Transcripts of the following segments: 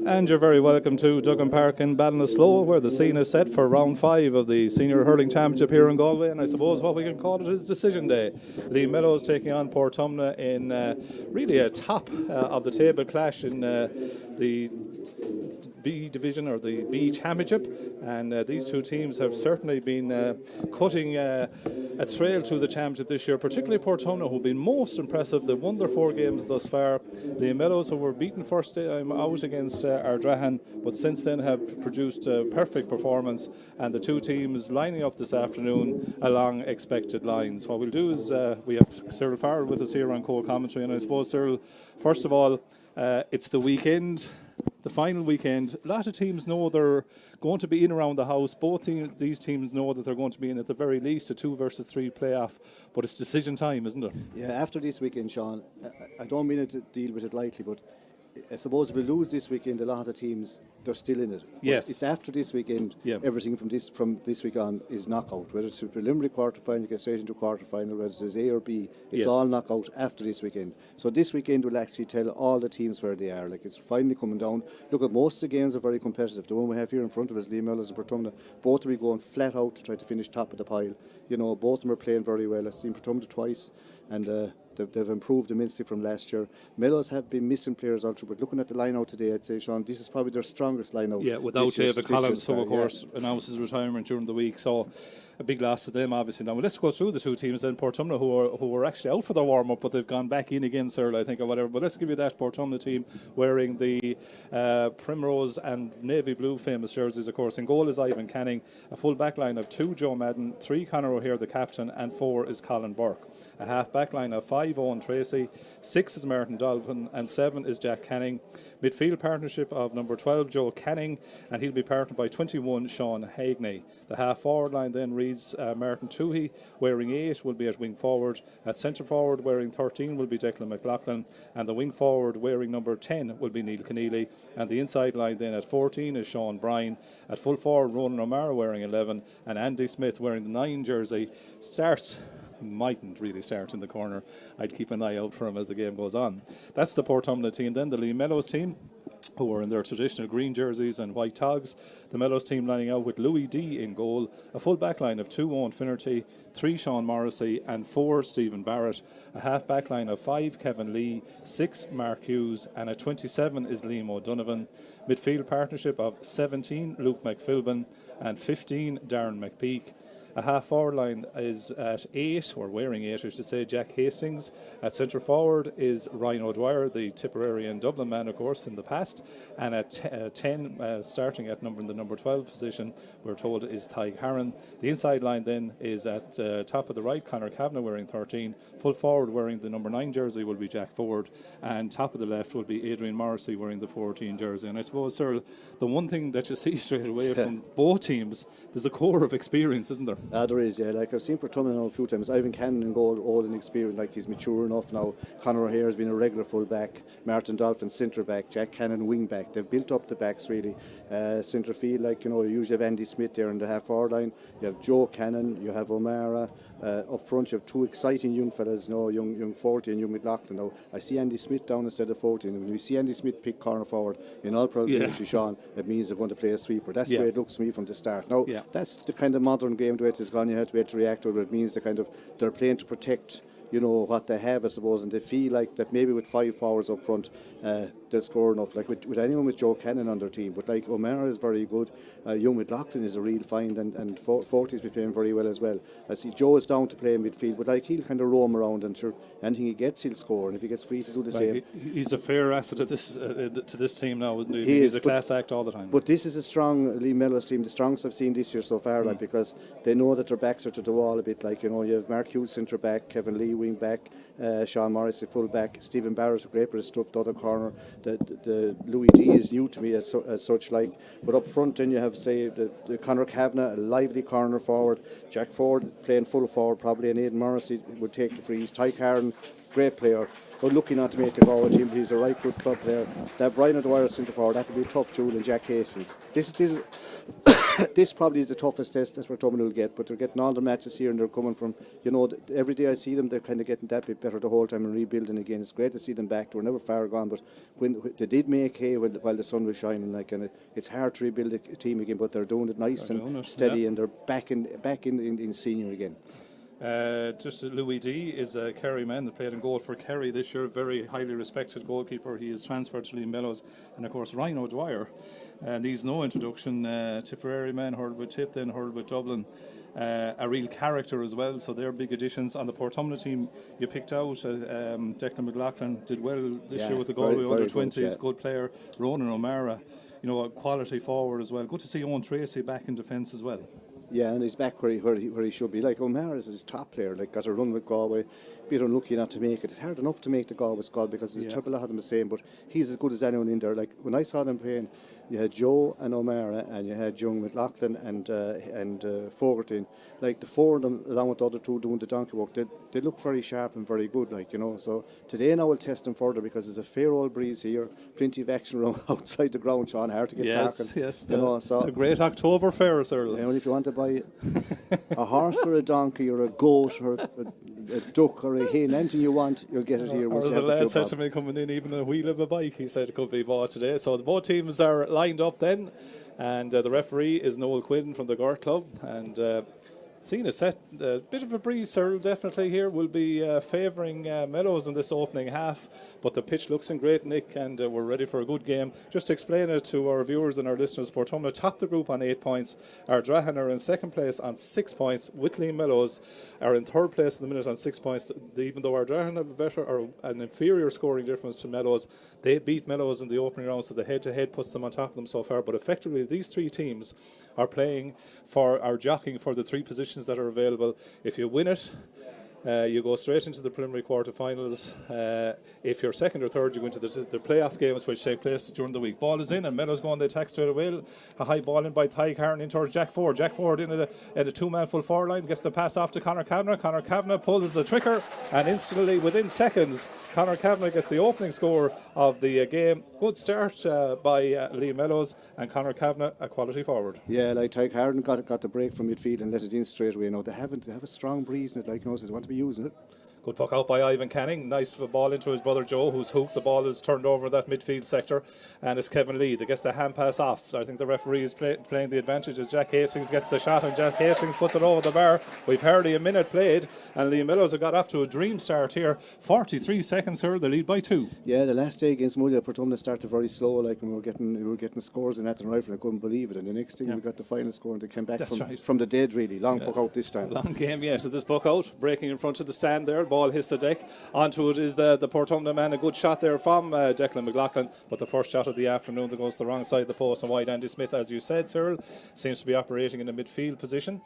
And you're very welcome to Duggan Park in Ballinasloe, where the scene is set for round 5 of the Senior Hurling Championship here in Galway. And I suppose what we can call it is decision day. Mellows taking on Portumna in really a top of the table clash in the B division or the B championship, and these two teams have certainly been cutting a trail to the championship this year, particularly Portumna, who've been most impressive. They've won their 4 games thus far. The Mellows, who were beaten first time out against Ardrahan, but since then have produced a perfect performance, and the two teams lining up this afternoon along expected lines. What we'll do is we have Cyril Farrell with us here on co-commentary, and I suppose, Cyril, first of all, it's the weekend, the final weekend. A lot of teams know they're going to be in around the house. These teams know that they're going to be in at the very least a 2 versus 3 playoff, but it's decision time, isn't it? Yeah, after this weekend, Sean, I don't mean to deal with it lightly, but I suppose if we lose this weekend, a lot of teams, they're still in it. Yes. It's after this weekend, everything from this week on is knockout. Whether it's a preliminary quarter-final, you get straight into quarter-final, whether it's A or B, it's all knockout after this weekend. So this weekend will actually tell all the teams where they are. Like, it's finally coming down. Look, at most of the games are very competitive. The one we have here in front of us, Mellows and Portumna, both will be going flat out to try to finish top of the pile. You know, both of them are playing very well. I've seen Portumna twice, and they've improved immensely from last year. Mellows have been missing players all through, but looking at the line-out today, I'd say, Sean, this is probably their strongest line-out. Yeah, without David Collins, who of course announced his retirement during the week, so a big loss to them, obviously. Now, let's go through the two teams then. Portumna, who were actually out for their warm-up, but they've gone back in again, Cyril, I think, or whatever. But let's give you that Portumna team wearing the primrose and navy blue famous jerseys, of course. In goal is Ivan Canning, a full back line of 2, Joe Madden, 3, Conor O'Hare, the captain, and 4 is Colin Burke. A half back line of 5, Owen Tracy, 6 is Martin Dolphin, and 7 is Jack Canning. Midfield partnership of number 12, Joe Canning, and he'll be partnered by 21, Sean Hagney. The half forward line then reads Martin Toohey, wearing 8, will be at wing forward. At centre forward, wearing 13, will be Declan McLaughlin, and the wing forward, wearing number 10, will be Neil Keneally. And the inside line then at 14 is Sean Bryan. At full forward, Ronan O'Mara wearing 11, and Andy Smith wearing the 9 jersey. Mightn't really start in the corner. I'd keep an eye out for him as the game goes on. That's the Portumna team. Then the Mellows team, who are in their traditional green jerseys and white togs. The Mellows team lining out with Louis D in goal, a full back line of 2, Owen Finnerty, 3, Sean Morrissey, and 4, Stephen Barrett. A half back line of 5, Kevin Lee, 6, Mark Hughes, and at 27 is Liam O'Donovan. Midfield partnership of 17, Luke McPhilbin, and 15, Darren McPeak. A half forward line is at 8, or wearing 8 I should say, Jack Hastings. At centre forward is Ryan O'Dwyer, the Tipperary and Dublin man, of course, in the past. And at 10, starting at the number 12 position, we're told is Tyg Harron. The inside line then is at top of the right, Conor Kavanagh wearing 13. Full forward wearing the number 9 jersey will be Jack Ford. And top of the left will be Adrian Morrissey wearing the 14 jersey. And I suppose, Cyril, the one thing that you see straight away from both teams, there's a core of experience, isn't there? There is, yeah. Like, I've seen Portumna now a few times. Ivan Cannon in goal, old and experienced, like he's mature enough now. Conor O'Hare has been a regular full back. Martin Dolphin centre back. Jack Cannon wing back. They've built up the backs really. Centre field, like, you know, you usually have Andy Smith there in the half forward line. You have Joe Cannon. You have O'Mara. Up front, you have 2 exciting young fellas, you know, young 40 and young McLaughlin. Now, I see Andy Smith down instead of 14. And when you see Andy Smith pick corner forward, in all probability, Sean, it means they're going to play a sweeper. That's the way it looks to me from the start. Now, that's the kind of modern game, the way it has gone. You have to be able to react to it, but it means they're playing to protect, you know, what they have, I suppose, and they feel like that maybe with 5 forwards up front, they'll score enough. Like with anyone with Joe Cannon on their team, but like O'Mara is very good. Young McLaughlin is a real find, and 40's been playing very well as well. I see Joe is down to play in midfield, but like he'll kind of roam around, and sure, anything he gets, he'll score, and if he gets free to do the same. He's a fair asset to this team now, isn't he? He's a class act all the time. But this is a strong Mellows team, the strongest I've seen this year so far, like, because they know that their backs are to the wall a bit. Like, you know, you have Mark Hughes centre back, Kevin Lee wing back, Sean Morris full back, Stephen Barrett a great bit of stuff the other corner. The Louis D is new to me as such, like, but up front then you have, say, the Conor Kavanagh, a lively corner forward, Jack Ford playing full forward probably, and Aidan Morrissey would take the frees. Tyg Harron, great player, but looking not to make the forward team. He's a right good club player. That Brian O'Dwyer centre forward, that would be a tough duel, and Jack Hastings. This is this probably is the toughest test that Portumna will get, but they're getting all the matches here and they're coming from, every day I see them, they're kind of getting that bit better the whole time and rebuilding again. It's great to see them back. They were never far gone, but when they did make hay while the sun was shining, and it's hard to rebuild a team again, but they're doing it nice and steady, and they're back in senior again. Just Louis D is a Kerry man that played in goal for Kerry this year, very highly respected goalkeeper. He is transferred to Mellows, and of course Ryan O'Dwyer needs no introduction. Tipperary man, hurled with Tip, then hurled with Dublin. A real character as well, so they're big additions. On the Portumna team, you picked out Declan McLaughlin, did well this year with the Galway under-20s, good player. Ronan O'Mara, a quality forward as well. Good to see Owen Tracy back in defence as well. Yeah, and he's back where he should be. Like O'Mara is his top player. Got a run with Galway. Bit unlucky not to make it. It's hard enough to make the Galway squad because there's a triple lot of them the same. But he's as good as anyone in there. Like when I saw them playing, you had Joe and O'Mara, and you had Young, McLaughlin, and Fogarty. Like the four of them, along with the other two doing the donkey work, they look very sharp and very good. So today now we'll test them further because there's a fair old breeze here, plenty of action around outside the ground, Sean. Hard to get parking. Yes, the great October fair, sir. If you want to buy a horse or a donkey or a goat or a duck or a hen, anything you want, you'll get it here. Or as a lad said to me coming in, even a wheel of a bike, he said it could be bought today. So both teams are lined up then, and the referee is Noel Quinn from the Gort Club, and seeing a bit of a breeze, sir, definitely here will be favouring Mellows in this opening half, but the pitch looks in great nick, and we're ready for a good game. Just to explain it to our viewers and our listeners, Portumna topped the group on 8 points. Ardrahan are in second place on 6 points. Whitley and Mellows are in third place at the minute on 6 points. Even though Ardrahan have a better or an inferior scoring difference to Mellows, they beat Mellows in the opening round, so the head-to-head puts them on top of them so far. But effectively, these three teams are jockeying for the three positions that are available. If you win it, you go straight into the preliminary quarterfinals. If you're second or third, you go into the playoff games, which take place during the week. Ball is in, and Mellows go on the attack straight away. A high ball in by Ty Carn in towards Jack Ford. Jack Ford in at a two-man full forward line, gets the pass off to Conor Kavanagh. Conor Kavanagh pulls the trigger, and instantly, within seconds, Conor Kavanagh gets the opening score of the game. Good start by Liam Mellows, and Conor Kavanagh, a quality forward. Yeah, like Ty Carn got the break from midfield and let it in straight away. They have a strong breeze in it, so they want to be using it. Good puck out by Ivan Canning. Nice ball into his brother Joe, who's hooked. The ball is turned over that midfield sector, and it's Kevin Lee that gets the hand pass off. I think the referee is playing the advantage as Jack Hastings gets the shot, and Jack Hastings puts it over the bar. We've hardly a minute played, and Liam Mellows have got off to a dream start here. 43 seconds here, the lead by 2. Yeah, the last day against Mullia, Portumna started very slow, and we were getting scores in that and rifle. I couldn't believe it. And the next thing we got the final score, and they came back from the dead. Really long puck out this time. Long game, yeah. So this puck out, breaking in front of the stand there. Ball hits the deck. Onto it is the Portumna man. A good shot there from Declan McLaughlin, but the first shot of the afternoon that goes to the wrong side of the post, and wide. Andy Smith, as you said, Cyril, seems to be operating in the midfield position.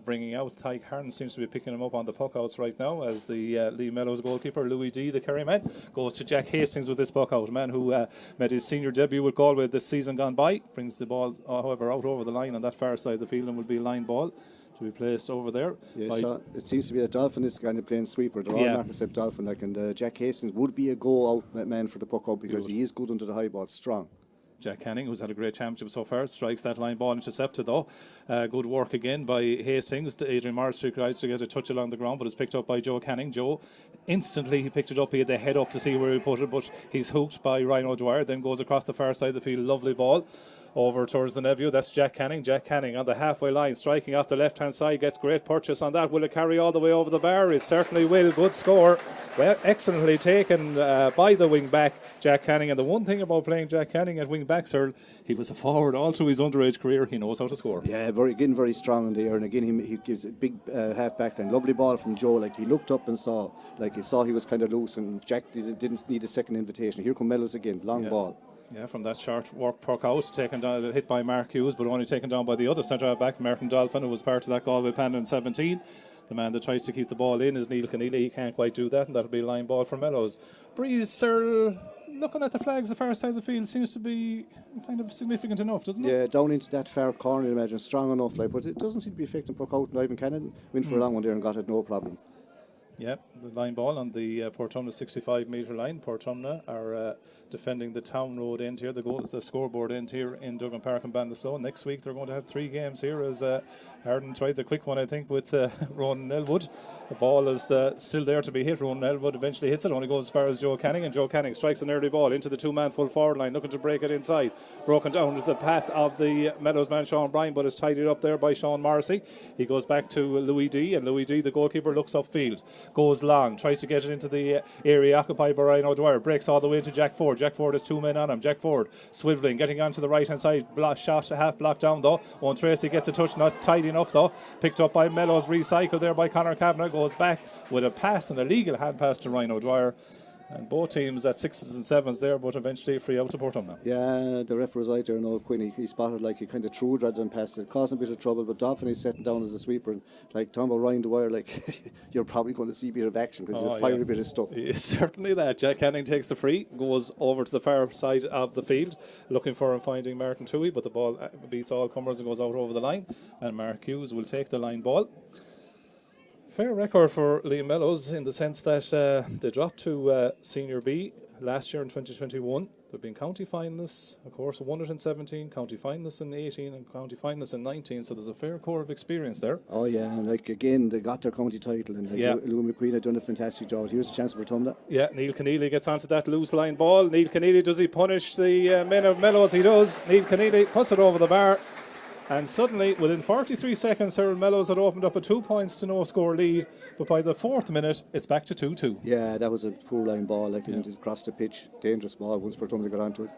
Bringing out Ty Carn, seems to be picking him up on the puck outs right now as the Lee Mellows goalkeeper Louis D, the Kerry man, goes to Jack Hastings with this puck out. A man who made his senior debut with Galway this season gone by. Brings the ball, however, out over the line on that far side of the field, and will be a line ball to be placed over there. Yeah, so it seems to be a Dolphin is kind of playing sweeper. They're all not except Dolphin. And Jack Hastings would be a go-out man for the puck out because he is good under the high ball, strong. Jack Canning, who's had a great championship so far, strikes that line ball intercepted though. Good work again by Hastings. Adrian Morris tries to get a touch along the ground, but it's picked up by Joe Canning. Joe, instantly he picked it up. He had the head up to see where he put it, but he's hooked by Ryan O'Dwyer. Then goes across the far side of the field. Lovely ball over towards the nephew. That's Jack Canning. Jack Canning on the halfway line, striking off the left hand side, gets great purchase on that. Will it carry all the way over the bar? It certainly will. Good score. Well, excellently taken by the wing back, Jack Canning. And the one thing about playing Jack Canning at wing back, sir, he was a forward all through his underage career. He knows how to score. Yeah, very strong in the air. And again, he gives a big half back then. Lovely ball from Joe. He looked up and saw he was kind of loose, and Jack didn't need a second invitation. Here come Mellows again, long ball. Yeah, from that short work puck out, taken down, hit by Mark Hughes, but only taken down by the other centre back, Martin Dolphin, who was part of that Galway Pan in 17. The man that tries to keep the ball in is Neil Keneally. He can't quite do that, and that'll be a line ball for Mellows. Breeze, sir, looking at the flags, the far side of the field seems to be kind of significant enough, doesn't it? Yeah, down into that far corner, I imagine, strong enough, but it doesn't seem to be affecting puck out. And Ivan Cannon went for a long one there and got it, no problem. Yeah, the line ball on the Portumna 65 metre line. Portumna are defending the town road end here, the scoreboard end here in Duggan Park and Ballinasloe. Next week they're going to have 3 games here as Arden tried the quick one, I think, with Ronan Elwood. The ball is still there to be hit. Ronan Elwood eventually hits it, only goes as far as Joe Canning, and Joe Canning strikes an early ball into the 2-man full forward line, looking to break it inside. Broken down is the path of the Mellows man Sean Bryan, but is tidied up there by Sean Morrissey. He goes back to Louis D, and Louis D, the goalkeeper, looks upfield, goes long, tries to get it into the area occupied by Ryan O'Dwyer, breaks all the way into Jack Ford. Jack Ford has 2 men on him. Jack Ford swivelling, getting onto the right hand side, shot half blocked down though. Owen Tracy gets a touch, not tight enough though. Picked up by Mellows, recycled there by Conor Kavanagh, goes back with a pass, an illegal hand pass to Ryan O'Dwyer. And both teams at 6s and 7s there, but eventually free out to Portumna. Yeah, the ref was right there, Noel Quinn. He spotted like he kind of threw it rather than passed it, causing a bit of trouble. But Dolphin is setting down as a sweeper, and like talking about Ryan Dwyer, like you're probably going to see a bit of action because he's firing a bit of stuff. Certainly that. Jack Canning takes the free, goes over to the far side of the field, looking for and finding Martin Toohey, but the ball beats all comers and goes out over the line. And Mark Hughes will take the line ball. Fair record for Liam Mellows in the sense that they dropped to Senior B last year in 2021. They've been county finalists, of course, won it in 17, county finalists in 18 and county finalists in 19, so there's a fair core of experience there. Oh yeah, and like again, they got their county title, and like Lou McQueen had done a fantastic job. Here's a chance for Portumna. Yeah, Neil Keneally gets onto that loose line ball. Neil Keneally, does he punish the men of Mellows? He does. Neil Keneally puts it over the bar. And suddenly, within 43 seconds, Cyril Mellows had opened up a 2 points to no score lead. But by the 4th minute, it's back to 2-2. Yeah, that was a poor line ball. Like it went across the pitch. Dangerous ball once Portumna got onto it.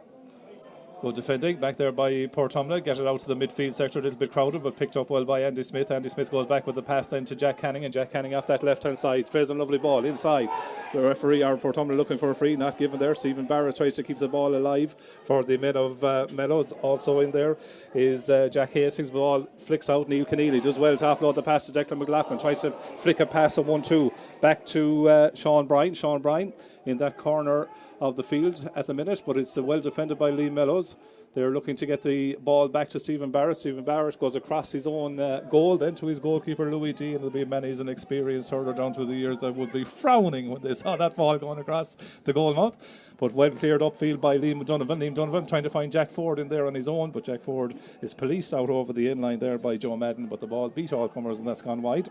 Good defending back there by Portumna. Get it out to the midfield sector, a little bit crowded, but picked up well by Andy Smith. Andy Smith goes back with the pass then to Jack Canning, and Jack Canning off that left hand side plays a lovely ball inside. The referee, or Portumna, looking for a free, not given there. Stephen Barrett tries to keep the ball alive for the men of Mellows. Also in there is Jack Hastings. Ball flicks out. Neil Keneally does well to offload the pass to Declan McLaughlin. Tries to flick a pass, a 1-2 back to Sean Bryan. Sean Bryan in that corner of the field at the minute, but it's well defended by Liam Mellows. They're looking to get the ball back to Stephen Barrett. Stephen Barrett goes across his own goal, then to his goalkeeper Louis D, and there'll be many as an experienced hurler down through the years that would be frowning when they saw that ball going across the goal mouth. But well cleared upfield by Liam Donovan. Liam Donovan trying to find Jack Ford in there on his own, but Jack Ford is policed out over the in-line there by Joe Madden, but the ball beat all comers and that's gone wide.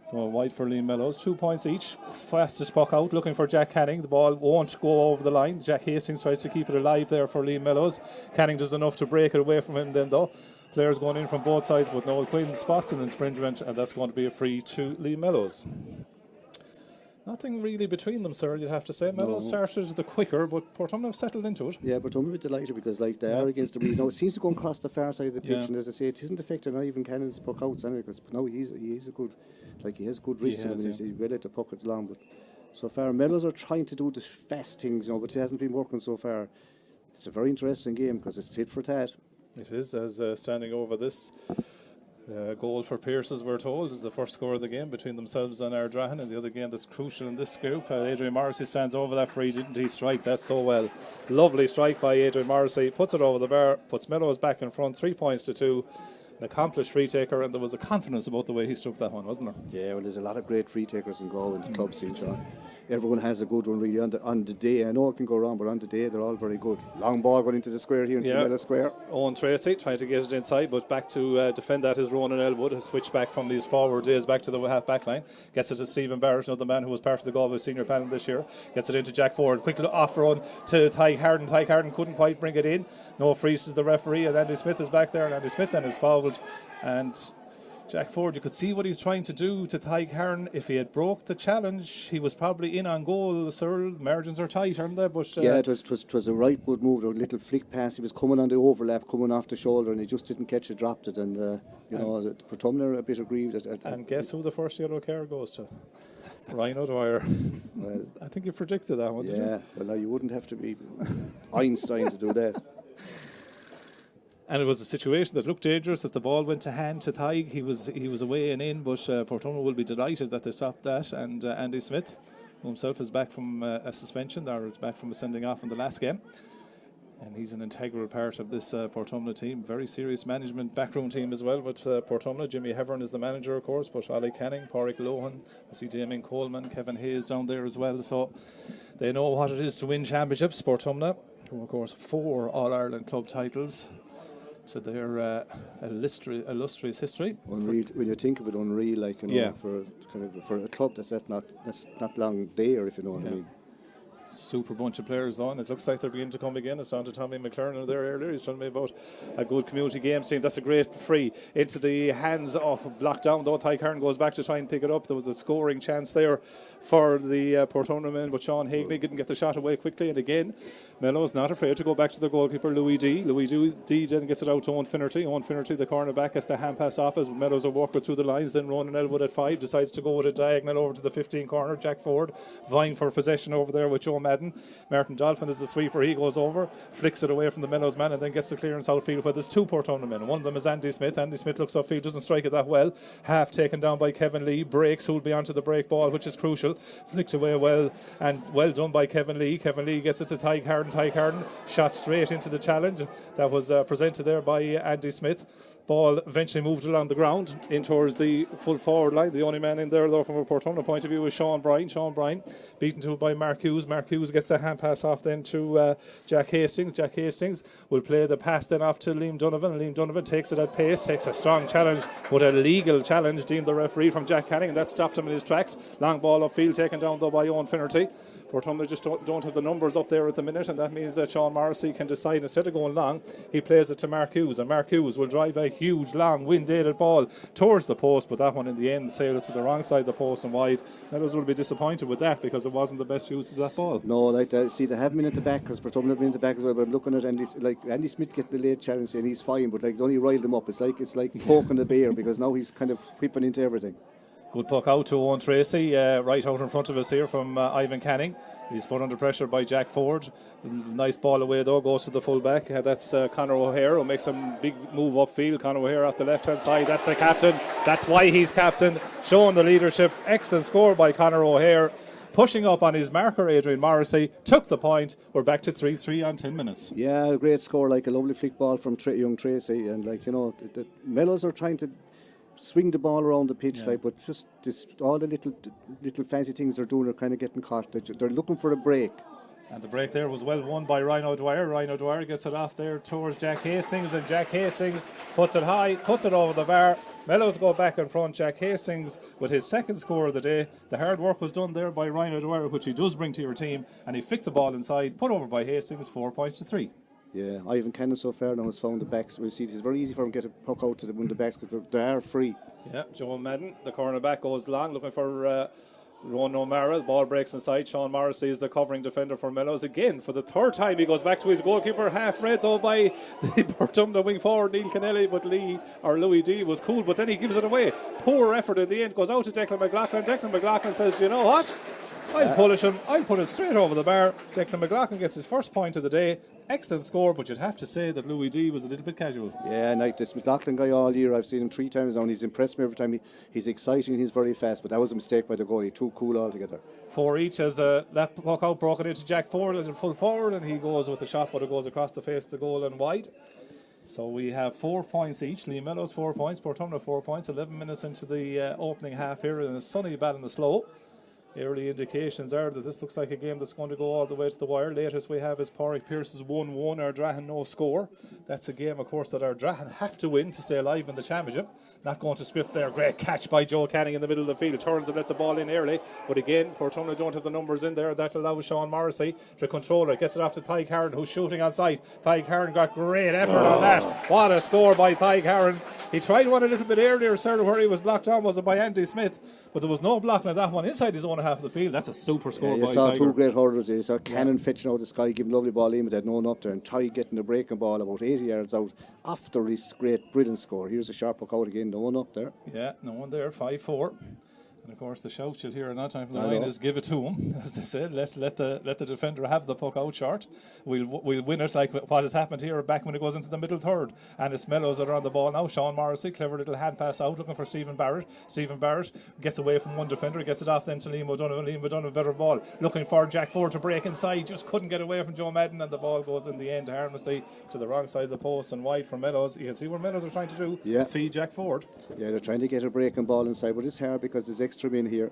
So wide for Liam Mellows, 2 points each. Fastest puck out, looking for Jack Canning. The ball won't go over the line. Jack Hastings tries to keep it alive there for Liam Mellows. Canning does enough to break it away from him then though. Players going in from both sides, but Noel Quinn spots an infringement, and that's going to be a free to Liam Mellows. Nothing really between them, sir, you'd have to say. Mellows started the quicker, but Portumna have settled into it. Yeah, Portumna will be delighted because like they are against the breeze. Now it seems to go across the far side of the pitch, and as I say, it isn't affecting not even Cannon's puck outs anyway, because now he's a good, like he has good wrists and he's well at the pockets long, but so far Mellows are trying to do the fast things, but it hasn't been working so far. It's a very interesting game because it's tit for tat. It is, as standing over this goal for Pearse, as we're told, is the first score of the game between themselves and Ardrahan, and the other game that's crucial in this group. Adrian Morrissey stands over that free, didn't he strike that so well? Lovely strike by Adrian Morrissey, puts it over the bar, puts Mellows back in front, 3 points to 2. An accomplished free taker, and there was a confidence about the way he struck that one, wasn't there? Yeah, well, there's a lot of great free takers in Galway in the club scene, Sean. Everyone has a good one really on the day. I know it can go wrong, but on the day they're all very good. Long ball going into the square here, into the middle square. Owen Tracy trying to get it inside, but back to defend that is Ronan Elwood. Has switched back from these forward days back to the half back line. Gets it to Stephen Barrett, another man who was part of the Galway senior panel this year. Gets it into Jack Ford. Quick off run to Tyke Harden. Tyke Harden couldn't quite bring it in. No freezes the referee, and Andy Smith is back there, and Andy Smith then is fouled. And Jack Ford, you could see what he's trying to do to Tyke Harden. If he had broke the challenge, he was probably in on goal. Cyril, margins are tight, aren't they? But yeah, it was a right good move, a little flick pass. He was coming on the overlap, coming off the shoulder, and he just didn't catch it, dropped it. And Portumna are a bit aggrieved. And guess who the first yellow card goes to? Ryan O'Dwyer. Well, I think you predicted that one, didn't you? Yeah, well, now you wouldn't have to be Einstein to do that. And it was a situation that looked dangerous. If the ball went to hand to Tyke, he was away and in. But Portumna will be delighted that they stopped that. And Andy Smith, who himself is back from a suspension, or is back from a sending off in the last game. And he's an integral part of this Portumna team. Very serious management backroom team as well. But Portumna, Jimmy Hevern is the manager, of course. But Ali Canning, Pádraig Lohan, I see Damien Coleman, Kevin Hayes down there as well. So they know what it is to win championships. Portumna, who of course 4 All-Ireland club titles. So their illustrious history. Unreal, when you think of it, unreal, like, you know, for a club that's not long there, if you know what I mean. Super bunch of players on. It looks like they're beginning to come again. It's on to Tommy McLaren there earlier. He's telling me about a good community games team. That's a great free into the hands of blocked down, though. Ty Kern goes back to try and pick it up. There was a scoring chance there for the Portumna men, but Sean Higley didn't get the shot away quickly. And again, Mellows not afraid to go back to the goalkeeper, Louis D. Louis D then gets it out to Owen Finnerty. Owen Finnerty, the corner back, has the hand pass off as Mellows are walking through the lines. Then Ronan Elwood at 5 decides to go with a diagonal over to the 15 corner. Jack Ford vying for possession over there with Joe Madden. Martin Dolphin is the sweeper. He goes over, flicks it away from the Mellows man, and then gets the clearance outfield where there's 2 Portumna men. One of them is Andy Smith. Andy Smith looks upfield, doesn't strike it that well. Half taken down by Kevin Lee. Breaks, who'll be onto the break ball, which is crucial. Flicks away well, and well done by Kevin Lee. Kevin Lee gets it to Ty Carden. Ty Carden shot straight into the challenge. That was presented there by Andy Smith. Ball eventually moved along the ground in towards the full forward line. The only man in there, though, from a Portumna point of view, is Sean Bryan. Sean Bryan beaten to it by Mark Hughes. Mark Hughes gets the hand pass off then to Jack Hastings. Jack Hastings will play the pass then off to Liam Donovan. Liam Donovan takes it at pace, takes a strong challenge, but a legal challenge deemed the referee from Jack Canning, and that stopped him in his tracks. Long ball upfield taken down though by Owen Finnerty. Portumna just don't have the numbers up there at the minute, and that means that Sean Morrissey can decide instead of going long, he plays it to Mark Hughes, and Mark Hughes will drive a huge long wind-aided ball towards the post, but that one in the end sails to the wrong side of the post and wide. Mellows will be disappointed with that because it wasn't the best use of that ball. No, like see, they have been at the back because Portumna have been at the back as well. But I'm looking at Andy Smith getting the late challenge and he's fine, but like it's only riled him up. It's like poking the bear because now he's kind of whipping into everything. Good puck out to Owen Tracy, right out in front of us here from Ivan Canning. He's put under pressure by Jack Ford. Nice ball away though, goes to the full back. That's Conor O'Hare who makes a big move upfield. Conor O'Hare off the left hand side. That's the captain. That's why he's captain. Showing the leadership. Excellent score by Conor O'Hare. Pushing up on his marker, Adrian Morrissey, took the point. We're back to 3-3 on 10 minutes. Yeah, a great score, like a lovely flick ball from young Tracy. And like, you know, the Mellows are trying to swing the ball around the pitch, like, but just all the little fancy things they're doing are kind of getting caught. They're looking for a break. And the break there was well won by Ryan O'Dwyer. Ryan O'Dwyer gets it off there towards Jack Hastings, and Jack Hastings puts it high, puts it over the bar. Mellows go back in front. Jack Hastings with his second score of the day. The hard work was done there by Ryan O'Dwyer, which he does bring to your team, and he flicked the ball inside, put over by Hastings, 4 points to 3. Yeah, Ivan Cannon so far now has found the backs. We see it's very easy for him to get a puck out to the backs because they are free. Yeah, Joe Madden, the cornerback, goes long, looking for Ronan O'Mara. The ball breaks inside. Sean Morrissey is the covering defender for Mellows. Again, for the third time, he goes back to his goalkeeper. Half read though by the Portumna wing forward, Neil Kennelly, but Louis D was cool, but then he gives it away. Poor effort in the end, goes out to Declan McLaughlin. Declan McLaughlin says, you know what? I'll punish him. I'll put it straight over the bar. Declan McLaughlin gets his first point of the day. Excellent score, but you'd have to say that Louis D was a little bit casual. Yeah, like this McLaughlin guy all year, I've seen him 3 times now, and he's impressed me every time. He's exciting, he's very fast, but that was a mistake by the goalie. Too cool altogether. 4 each as that puck out broken into Jack Ford in full forward, and he goes with the shot, but it goes across the face of the goal and wide. So we have 4 points each. Liam Mellows 4 points, Portumna 4 points. 11 minutes into the opening half here in a sunny Ballina-Slow. Early indications are that this looks like a game that's going to go all the way to the wire. Latest we have is Pádraig Pearce's 1-1, Ardrahan no score. That's a game, of course, that Ardrahan have to win to stay alive in the championship. Not going to script there. Great catch by Joe Canning in the middle of the field. Turns and lets the ball in early. But again, Portumna don't have the numbers in there. That allows Sean Morrissey to control it. Gets it off to Ty Carden, who's shooting on sight. Ty Carden got great effort on that. What a score by Ty Carden. He tried one a little bit earlier, sir, where he was blocked on, was it by Andy Smith? But there was no blocking of that one inside his own half of the field. That's a super score by saw Tiger. 2 great hurdles. You saw Cannon fetching out the sky, giving lovely ball in, but they had no one up there, and Ty getting the breaking ball about 80 yards out after his great, brilliant score. Here's a sharp puck out again, no one up there. Yeah, no one there, 5-4. And of course, the shout you'll hear in that time from the line is "Give it to him," as they said. Let the defender have the puck out short. We'll win it like what has happened here back when it goes into the middle third. And it's Mellows that are on the ball now. Sean Morrissey, clever little hand pass out, looking for Stephen Barrett. Stephen Barrett gets away from one defender, gets it off then to Liam O'Donovan. Liam O'Donovan, better ball, looking for Jack Ford to break inside, just couldn't get away from Joe Madden, and the ball goes in the end harmlessly to the wrong side of the post and wide for Mellows. You can see what Mellows are trying to do. Feed Jack Ford. Yeah, they're trying to get a breaking ball inside, but it's hard because there's extra men here.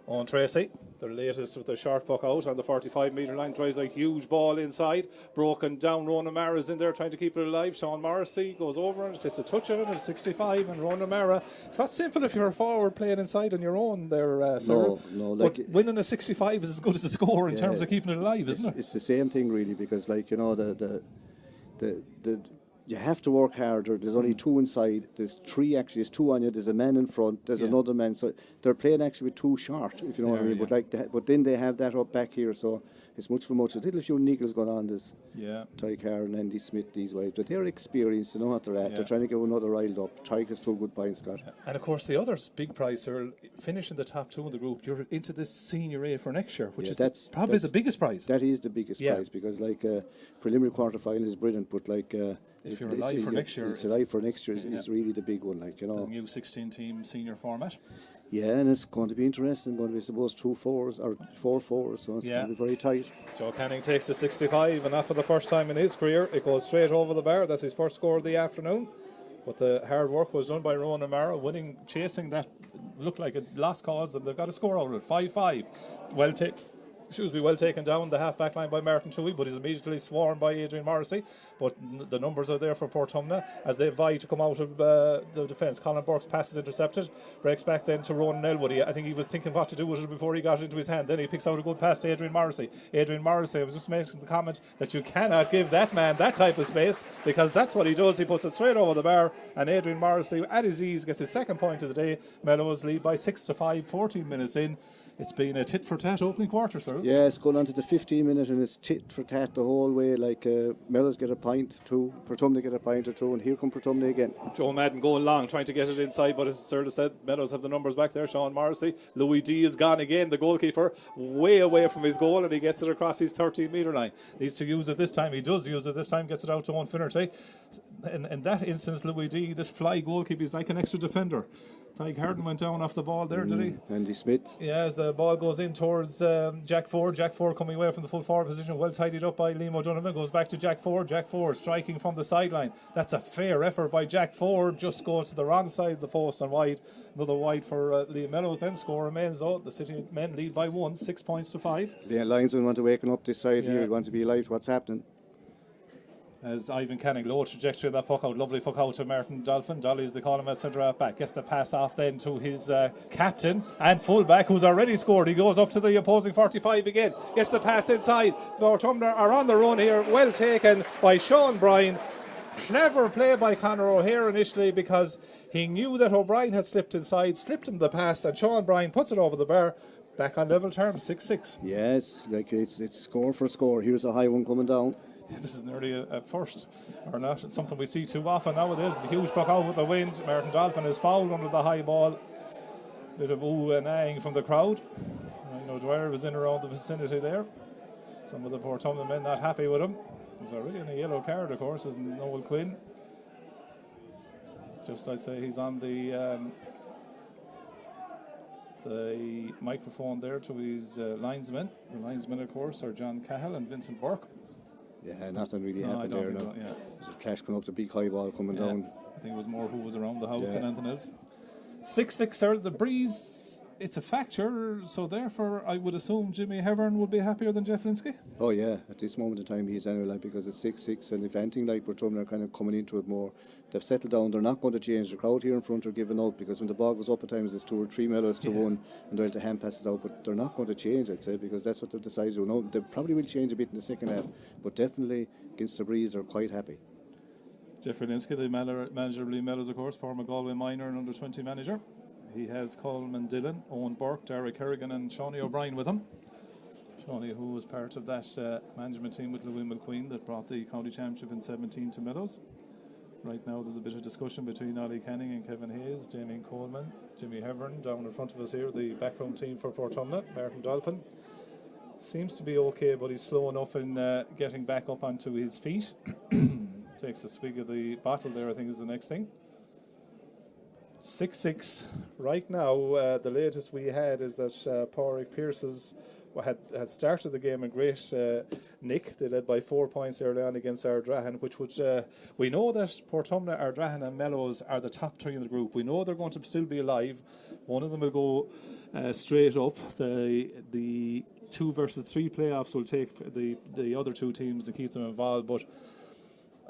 Owen Tracy, their latest with the short puck out on the 45-metre line, drives a huge ball inside, broken down. Ronan Mara's in there trying to keep it alive. Sean Morrissey goes over and gets a touch on it at 65, and Ronan Mara. It's not simple if you're a forward playing inside on your own there, Cyril. No, but winning a 65 is as good as a score in terms of keeping it alive, isn't it? It's the same thing really, because like, you know, the you have to work harder. There's only two inside. There's three actually. There's two on you. There's a man in front. There's another man. So they're playing actually with two short, if you know what I mean. But then they have that up back here. So it's much for much. A little few niggles going on. There's Ty Carr and Andy Smith these ways. But they're experienced. They know what they're at. They're trying to get another riled up. Ty has 2 good points, Scott. And of course the other big prize are finishing the top 2 in the group. You're into this senior A for next year, which is probably the biggest prize. That is the biggest prize, because like preliminary quarter final is brilliant, but like if you're alive for next year, it's alive for next year is really the big one, like, you know. The new 16-team senior format. Yeah, and it's going to be interesting. Going to be, I suppose, 2 4s or 4 4s, so it's going to be very tight. Joe Canning takes the 65, and that for the first time in his career, it goes straight over the bar. That's his first score of the afternoon. But the hard work was done by Rowan O'Mara, chasing that looked like a lost cause, and they've got a score out of it. 5-5. Well taken down the half-back line by Martin Toohey, but he's immediately swarmed by Adrian Morrissey. But the numbers are there for Portumna as they vie to come out of the defence. Colin Burke's pass is intercepted, breaks back then to Ronan Elwood. I think he was thinking what to do with it before he got it into his hand. Then he picks out a good pass to Adrian Morrissey. Adrian Morrissey, I was just making the comment that you cannot give that man that type of space, because that's what he does. He puts it straight over the bar, and Adrian Morrissey at his ease gets his second point of the day. Mellows lead by 6-5, 14 minutes in. It's been a tit-for-tat opening quarter, sir. Yeah, it's going on to the 15 minutes, and it's tit-for-tat the whole way. Like, Mellows get a point, 2, Portumna get a point or 2, and here come Portumna again. Joe Madden going long, trying to get it inside, but as Sir said, Mellows have the numbers back there. Sean Morrissey. Louis D is gone again, the goalkeeper, way away from his goal, and he gets it across his 13-metre line. Needs to use it this time. He does use it this time, gets it out to Owen Finnerty. In that instance, Louis D, this fly goalkeeper, is like an extra defender. Tyke Harden went down off the ball there, did he? Andy Smith. Yeah, as the ball goes in towards Jack Ford. Jack Ford coming away from the full forward position, well tidied up by Liam O'Donovan. Goes back to Jack Ford. Jack Ford striking from the sideline. That's a fair effort by Jack Ford. Just goes to the wrong side of the post and wide. Another wide for Liam Mellows. Then score remains though. The City men lead by 1, 6 points to 5. The linesmen want to waken up this side here. They want to be alive to what's happening. As Ivan Canning, low trajectory of that puck out, lovely puck out to Martin Dolphin. Dolly's the call him at centre half back, gets the pass off then to his captain and fullback, who's already scored. He goes up to the opposing 45 again, gets the pass inside. Portumna are on the run here, well taken by Sean Bryan. Clever play by Conor O'Hare initially, because he knew that O'Brien had slipped inside, slipped him the pass, and Sean Bryan puts it over the bar. Back on level terms, 6-6. Yes, like it's score for score. Here's a high one coming down. This is nearly a first, or not. It's something we see too often nowadays. The huge puck out with the wind. Martin Dolphin is fouled under the high ball. Bit of ooh and ahhing from the crowd. I know Dwyer was in around the vicinity there. Some of the Portumna men not happy with him. He's already in a yellow card, of course, is Noel Quinn. Just I'd say he's on the microphone there to his linesmen. The linesmen, of course, are John Cahill and Vincent Burke. Yeah, nothing really happened there. No. There's a clash coming up, the big high ball coming down. I think it was more who was around the house than anything else. 6-6, sir. The breeze, it's a factor, so therefore I would assume Jimmy Hevern would be happier than Jeff Linsky. Oh yeah, at this moment in time he's anyway, like, because it's 6-6, and if anything, like, Portumna are kind of coming into it more. They've settled down. They're not going to change. The crowd here in front are giving up, because when the ball goes up at times it's 2 or 3 Mellows to 1, and they'll have to hand pass it out, but they're not going to change, I'd say, because that's what they've decided to do. No, they probably will change a bit in the second half, but definitely against the breeze they're quite happy. Jeffrey Linsky, the manager of Lee Mellows, of course, former Galway minor and under-20 manager. He has Coleman Dillon, Owen Burke, Derek Kerrigan and Shawnee O'Brien with him. Shawnee, who was part of that management team with Louis McQueen that brought the county championship in 17 to Mellows. Right now there's a bit of discussion between Ollie Canning and Kevin Hayes, Damien Coleman, Jimmy Hevern down in front of us here, the backroom team for Portumna. Martin Dolphin seems to be okay, but he's slow enough in getting back up onto his feet. Takes a swig of the bottle there, I think is the next thing. 6-6 right now. The latest we had is that Pádraig Pearce's had started the game in great nick. They led by 4 points early on against Ardrahan, which would we know that Portumna, Ardrahan and Mellows are the top three in the group. We know they're going to still be alive. One of them will go straight up. The 2 versus 3 playoffs will take the other two teams and keep them involved, but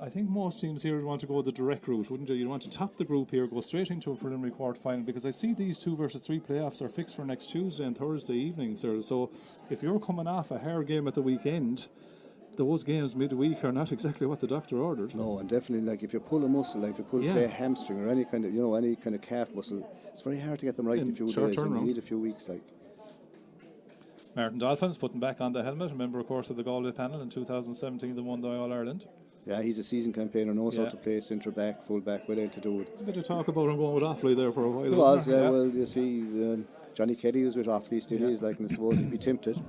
I think most teams here would want to go the direct route, wouldn't you? You'd want to top the group here, go straight into a preliminary quarter-final, because I see these 2 versus 3 playoffs are fixed for next Tuesday and Thursday evening, sir. So if you're coming off a hard game at the weekend, those games midweek are not exactly what the doctor ordered. No, and definitely, like if you pull a muscle, like if you pull, say, a hamstring or any kind of calf muscle, it's very hard to get them right in a few days, and you need a few weeks, like. Martin Dolphins putting back on the helmet, a member, of course, of the Galway panel in 2017, they won the All-Ireland. Yeah, he's a season campaigner, knows how to play centre back, full back, well able to do it. There's a bit of talk about him going with Offaly there for a while. It was, well, you see, Johnny Kelly was with Offaly, still is, like, and I suppose he'd be tempted.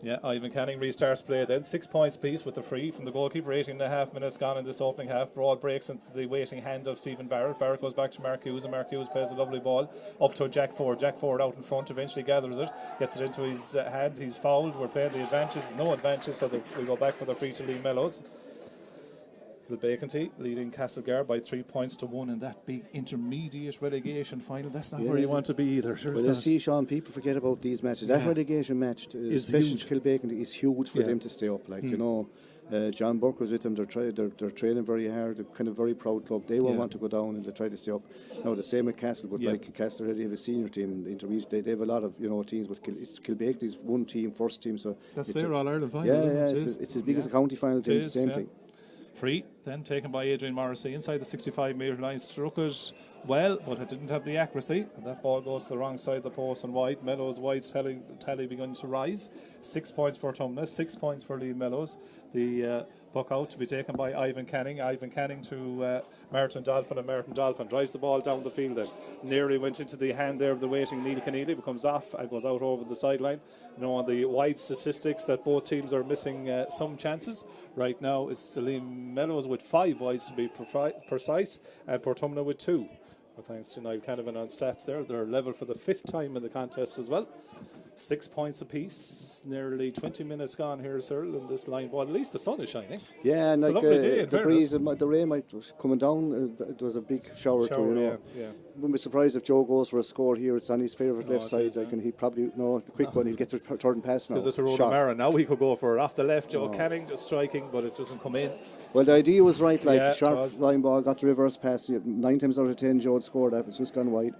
Yeah, Ivan Canning restarts play then. 6 points apiece with the free from the goalkeeper. 18.5 minutes gone in this opening half. Broad breaks into the waiting hand of Stephen Barrett. Barrett goes back to Mark Hughes, and Mark Hughes plays a lovely ball up to Jack Ford. Jack Ford out in front, eventually gathers it, gets it into his hand. He's fouled. We're playing the advantage. No advantage, so we go back for the free to Lee Mellows. Kilbacanty leading Castlegar by 3 points to 1 in that big intermediate relegation final. That's not where you want to be either. Well, you see, Sean, people forget about these matches. That relegation match, especially Kilbacanty, is huge for them to stay up. Like, you know, John Burke was with them. They're training very hard. They're kind of very proud club. They won't want to go down and they try to stay up. Now, the same with Castle, but like Castle already have a senior team in the intermediate. They have a lot of teams, but Kilbacanty's one team, first team. So that's their All-Ireland final. Yeah, it's as big as a county final team. The same thing. Free, then taken by Adrian Morrissey inside the 65-metre line, struck it well, but it didn't have the accuracy, and that ball goes to the wrong side of the post and wide. Mellows' wide tally begun to rise. 6 points for Portumna, 6 points for Lee Mellows. The puck out to be taken by Ivan Canning. Ivan Canning to Martin Dolphin, and Martin Dolphin drives the ball down the field then. Nearly went into the hand there of the waiting Neil Keneally, but comes off and goes out over the sideline. You know, on the wide statistics that both teams are missing some chances. Right now it's Salim Mellows with 5 wides to be precise, and Portumna with 2. Well, thanks to Niall Canavan on stats there. They're level for the 5th time in the contest as well. 6 points apiece. Nearly 20 minutes gone here, sir, in this line ball. At least the sun is shining. Yeah, and it's like a lovely day, the breeze, the rain was coming down. It was a big shower too, you know. Yeah. Wouldn't be surprised if Joe goes for a score here. It's on his favourite left side, like, and he probably the quick one. He'll get the turn pass now. Because it's a Ronan Mara. Now he could go for it off the left. Joe Canning just striking, but it doesn't come in. Well, the idea was right. Like sharp line ball, got the reverse pass. 9 times out of 10, Joe would score that. It's just gone wide.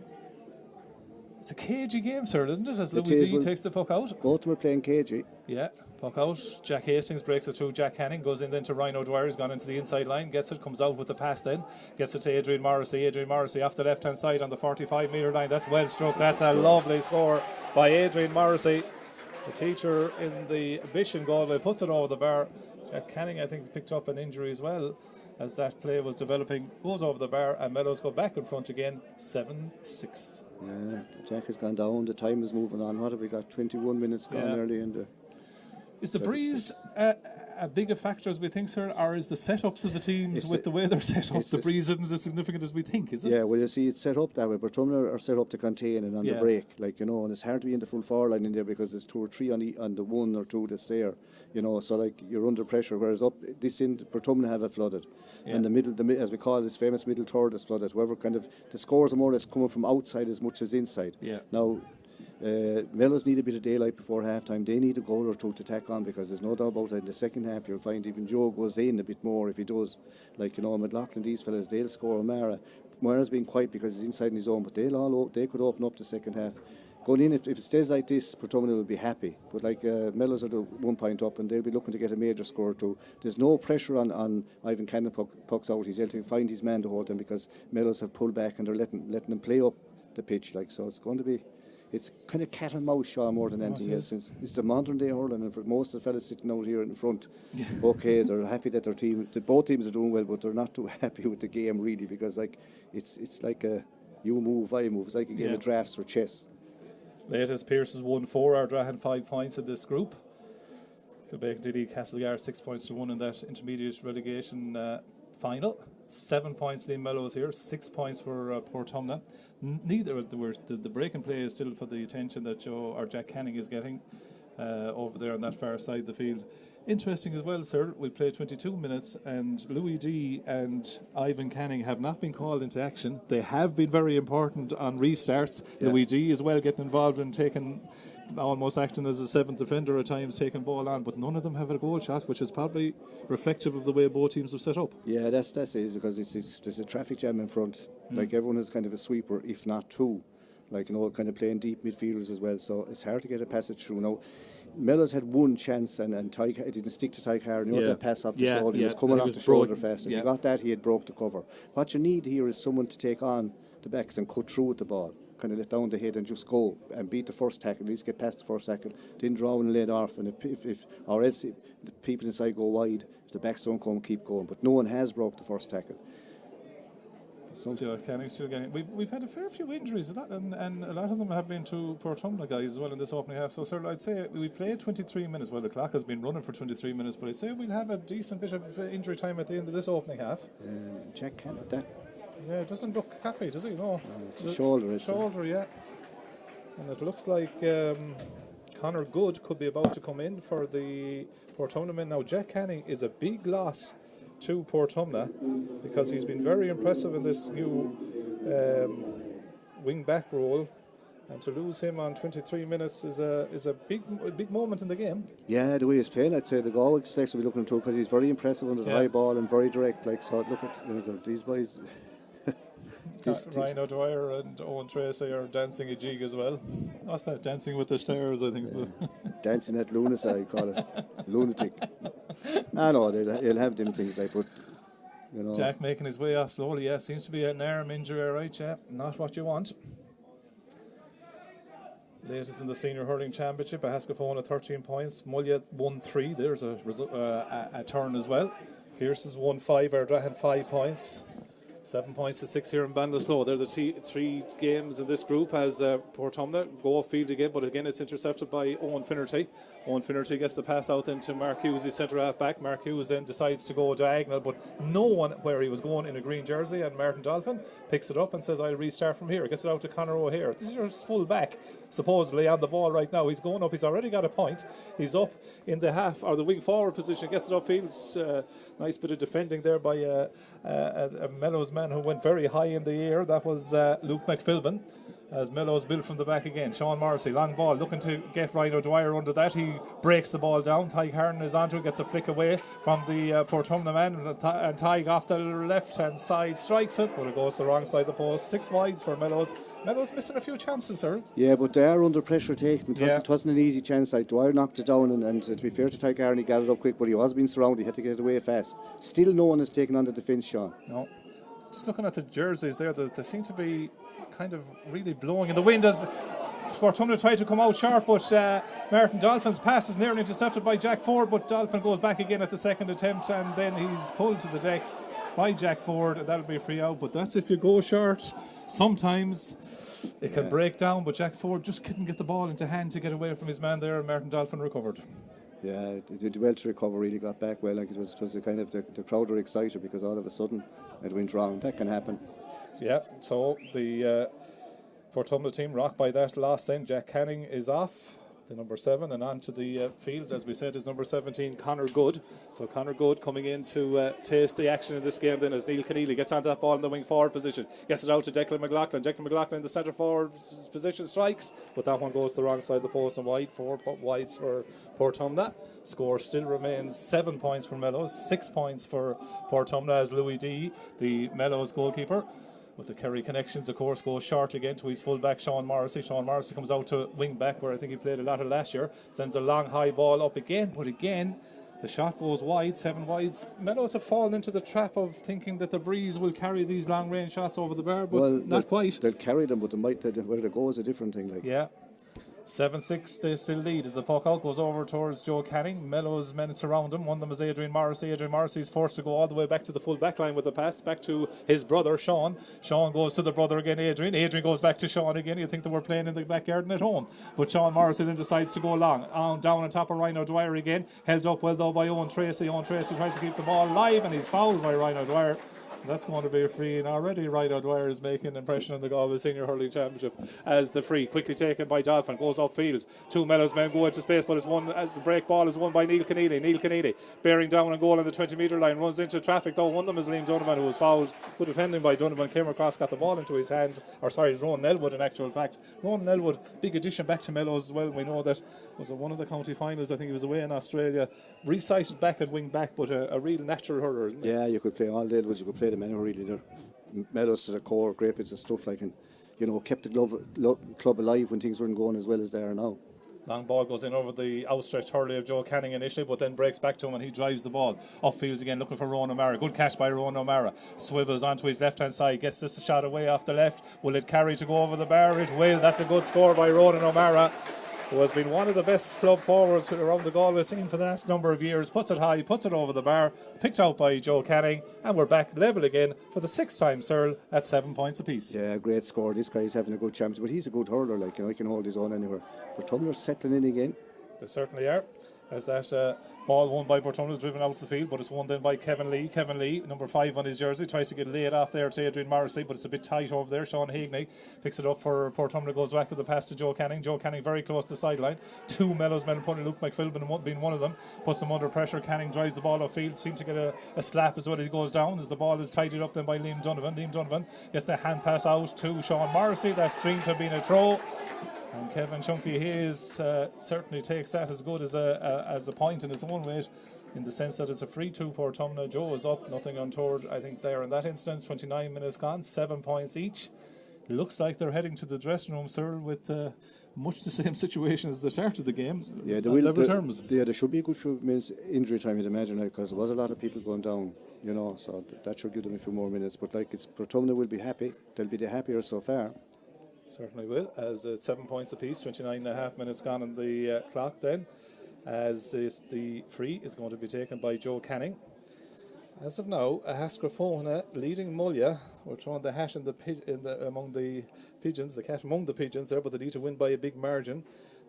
It's a cagey game, sir, isn't it? As Louis D takes the puck out. Both of them are playing cagey. Yeah, puck out. Jack Hastings breaks it through. Jack Canning goes in then to Ryan O'Dwyer. He's gone into the inside line, gets it, comes out with the pass then. Gets it to Adrian Morrissey. Adrian Morrissey off the left-hand side on the 45-metre line. That's well struck. That's a lovely score by Adrian Morrissey. The teacher in the Bish Galway puts it over the bar. Jack Canning, I think, picked up an injury as well as that play was developing, goes over the bar, and Mellows go back in front again, 7-6. Yeah, Jack has gone down, the time is moving on. What have we got? 21 minutes gone early in the... Is the breeze a big a factor as we think, sir, or is the setups of the teams with the way they're set up, the breeze isn't as significant as we think, is it? Yeah, well, you see, it's set up that way. Portumna are set up to contain and on the break, like, you know, and it's hard to be in the full forward line in there because there's 2 or 3 on the 1 or 2 that's there, you know, so like you're under pressure. Whereas up this end, Portumna have it flooded, and the middle, as we call it, this famous middle third is flooded. Whoever kind of the scores are more or less coming from outside as much as inside. Yeah. Now. Mellows need a bit of daylight before half time. They need a goal or 2 to tack on, because there's no doubt about it. In the second half, you'll find even Joe goes in a bit more if he does. Like, you know, McLaughlin, these fellas, they'll score. Mara's been quiet because he's inside in his own, but they could open up the second half. Going in, if it stays like this, Portumna will be happy. But like Mellows are the 1 point up, and they'll be looking to get a major score or 2. There's no pressure on Ivan Cannon pucks out. He's able to find his man to hold them because Mellows have pulled back and they're letting them play up the pitch. Like, so it's going to be it's kind of cat and mouse, Sean, more than anything else. It's the modern day hurling, and for most of the fellas sitting out here in front, okay, they're happy that both teams are doing well, but they're not too happy with the game really, because like it's like a you move, I move. It's like a game of drafts or chess. Latest Pierce has won 4, Ardra had 5 points in this group. Kilbake Diddy, Castlegar 6 points to 1 in that intermediate relegation final. 7 points Liam Mellows here, 6 points for Portumna. Neither of the break and play is still for the attention that Joe or Jack Canning is getting over there on that far side of the field. Interesting as well, sir, we played 22 minutes and Louis D and Ivan Canning have not been called into action. They have been very important on restarts. Yeah. Louis D as well getting involved in taking, almost acting as a 7th defender at times, taking ball on, but none of them have a goal shot, which is probably reflective of the way both teams have set up. Yeah, that's it, because there's a traffic jam in front. Like everyone is kind of a sweeper, if not two. Like, you know, kind of playing deep midfielders as well, so it's hard to get a passage through. Now, Mellows had one chance and it didn't stick to Tykar. You know, that pass off the shoulder. He was coming off the shoulder fast. If he got that, he had broke the cover. What you need here is someone to take on the backs and cut through with the ball. Kind of let down the head and just go and beat the first tackle. At least get past the first tackle. Then draw and lay it off. And if or else the people inside go wide, if the backs don't come, keep going. But no one has broke the first tackle. Still getting. We've had a fair few injuries, and a lot of them have been to Portumna guys as well in this opening half. So, sir, I'd say we played 23 minutes. Well, the clock has been running for 23 minutes, but I'd say we'll have a decent bit of injury time at the end of this opening half. Jack Cannon, that. Yeah, it doesn't look happy, does he? No. It's the shoulder. Shoulder, yeah. And it looks like Connor Good could be about to come in for the Portumna men. Now, Jack Canning is a big loss to Portumna because he's been very impressive in this new wing back role, and to lose him on 23 minutes is a big moment in the game. Yeah, the way he's playing, I'd say the Galway section will be looking to, because he's very impressive under the high ball and very direct. Like, so look at these boys. Ryan O'Dwyer and Owen Tracy are dancing a jig as well. What's that? Dancing with the stars, I think. Dancing at lunacy, I call it. Lunatic. I know they'll have them things like, but you know. Jack making his way off slowly. Yeah, seems to be an arm injury, right? Yeah, not what you want. Latest in the senior hurling championship, Ahaskafona 13 points, Mullia 1-3. There's a turn as well. Pierce has won 5. Ardra had 5 points. 7 points to 6 here in Ballinasloe. They're the three games in this group as Portumna go off field again, but again it's intercepted by Owen Finnerty. Owen Finnerty gets the pass out into Mark Hughes, the centre half back. Mark Hughes then decides to go diagonal, but no one where he was going in a green jersey, and Martin Dolphin picks it up and says, I'll restart from here. Gets it out to Conor O'Hare. This is your full back, supposedly on the ball right now. He's going up, he's already got a point. He's up in the half or the wing forward position, gets it upfield. Nice bit of defending there by a Mellows man who went very high in the air. That was Luke McPhilbin, as Mellows built from the back again. Sean Morrissey, long ball, looking to get Ryan O'Dwyer under that. He breaks the ball down. Ty Harden is onto it, gets a flick away from the Portumna man, and Ty off the left hand side strikes it, but it goes to the wrong side of the post. 6 wides for Mellows. Mellows missing a few chances, sir. Yeah, but they are under pressure taking. It wasn't an easy chance. Like, Dwyer knocked it down, and to be fair to Ty Harden, he got it up quick, but he was being surrounded. He had to get it away fast. Still no one has taken on the defence, Sean. No. Just looking at the jerseys there, they seem to be kind of really blowing in the wind as Portumna tried to come out sharp, but Martin Dolphin's pass is nearly intercepted by Jack Ford, but Dolphin goes back again at the second attempt, and then he's pulled to the deck by Jack Ford, and that'll be a free out. But that's if you go short. Sometimes it can break down, but Jack Ford just couldn't get the ball into hand to get away from his man there, and Martin Dolphin recovered. Yeah, it did well to recover, really got back well. Like, it was a kind of the crowd were excited because all of a sudden it went wrong. That can happen. Yeah, so the Portumna team rocked by that loss then. Jack Canning is off, the number 7, and onto the field, as we said, is number 17, Connor Good. So Connor Good coming in to taste the action in this game then, as Neil Keneally gets onto that ball in the wing forward position, gets it out to Declan McLaughlin. Declan McLaughlin in the centre forward position strikes, but that one goes to the wrong side of the post and wide. 4 wides for Portumna. Score still remains 7 points for Mellows, 6 points for Portumna, as Louis D, the Mellows goalkeeper, with the Kerry connections, of course, goes short again to his full-back Sean Morrissey. Sean Morrissey comes out to wing-back, where I think he played a lot of last year. Sends a long, high ball up again, but again, the shot goes wide, 7 wides. Mellows have fallen into the trap of thinking that the breeze will carry these long-range shots over the bar, but not quite. They'll carry them, but where they go is a different thing. Like. Yeah, 7-6, they still lead as the puck out goes over towards Joe Canning. Mellows men surround him. One of them is Adrian Morrissey. Adrian Morrissey is forced to go all the way back to the full back line with the pass back to his brother Sean. Sean goes to the brother again, Adrian. Adrian goes back to Sean again. You think they were playing in the backyard and at home, but Sean Morrissey then decides to go long down on top of Ryan O'Dwyer again. Held up well though by Owen Tracy. Owen Tracy tries to keep the ball alive and he's fouled by Ryan O'Dwyer. That's going to be a free, and already Ryan O'Dwyer is making an impression on the Galway Senior Hurling Championship as the free, quickly taken by Dolphin, goes upfield. Two Mellows men go into space, but it's one as the break ball is won by Neil Keneally. Neil Keneally bearing down and goal on the 20-metre line, runs into traffic though. One of them is Liam Donovan, who was fouled. Good defending by Donovan. Came across, got the ball into his hand, or sorry, it's Ronan Elwood in actual fact. Ronan Elwood, big addition back to Mellows as well. We know that was one of the county finals. I think he was away in Australia. Recited back at wing back, but a real natural hurler, isn't he? Yeah, you could play all day, but you could play them anywhere really. They're Mellows to the core, great bits of stuff like, and you know, kept the club alive when things weren't going as well as they are now. Long ball goes in over the outstretched hurley of Joe Canning initially, but then breaks back to him and he drives the ball upfield again, looking for Rowan O'Mara. Good catch by Rowan O'Mara. Swivels onto his left hand side, gets this shot away off the left. Will it carry to go over the bar? It will. That's a good score by Rowan O'Mara, who has been one of the best club forwards around the Galway scene for the last number of years. Puts it high, puts it over the bar, picked out by Joe Canning, and we're back level again for the sixth time, Searle, at 7 points apiece. Yeah, great score. This guy's having a good championship, but he's a good hurler, like, you know, he can hold his own anywhere. Portumna's settling in again. They certainly are. As that ball won by Portumna is driven out of the field, but it's won then by Kevin Lee. Kevin Lee, number 5 on his jersey, tries to get laid off there to Adrian Morrissey, but it's a bit tight over there. Sean Heagney picks it up for Portumna, goes back with the pass to Joe Canning. Joe Canning very close to the sideline. Two Mellows men, Luke McPhilbin being one of them, puts him under pressure. Canning drives the ball upfield, seems to get a slap as well as he goes down, as the ball is tidied up then by Liam Donovan. Liam Donovan gets the hand pass out to Sean Morrissey. That streamed to have been a throw. And Kevin Chunky Hayes certainly takes that as good as a point in his own weight, in the sense that it's a free to Portumna. Joe is up, nothing untoward, I think, there in that instance. 29 minutes gone, 7 points each. Looks like they're heading to the dressing room, sir, with much the same situation as the start of the game. Yeah, there should be a good few minutes injury time, you'd imagine, because there was a lot of people going down, you know, so that should give them a few more minutes. But like, it's Portumna will be happy. They'll be the happier so far. Certainly will, as 7 points apiece, 29.5 minutes gone on the clock then, as the free is going to be taken by Joe Canning. As of now, Hascrafona leading Mullia. We're throwing the hat among the pigeons, the cat among the pigeons there, but they need to win by a big margin.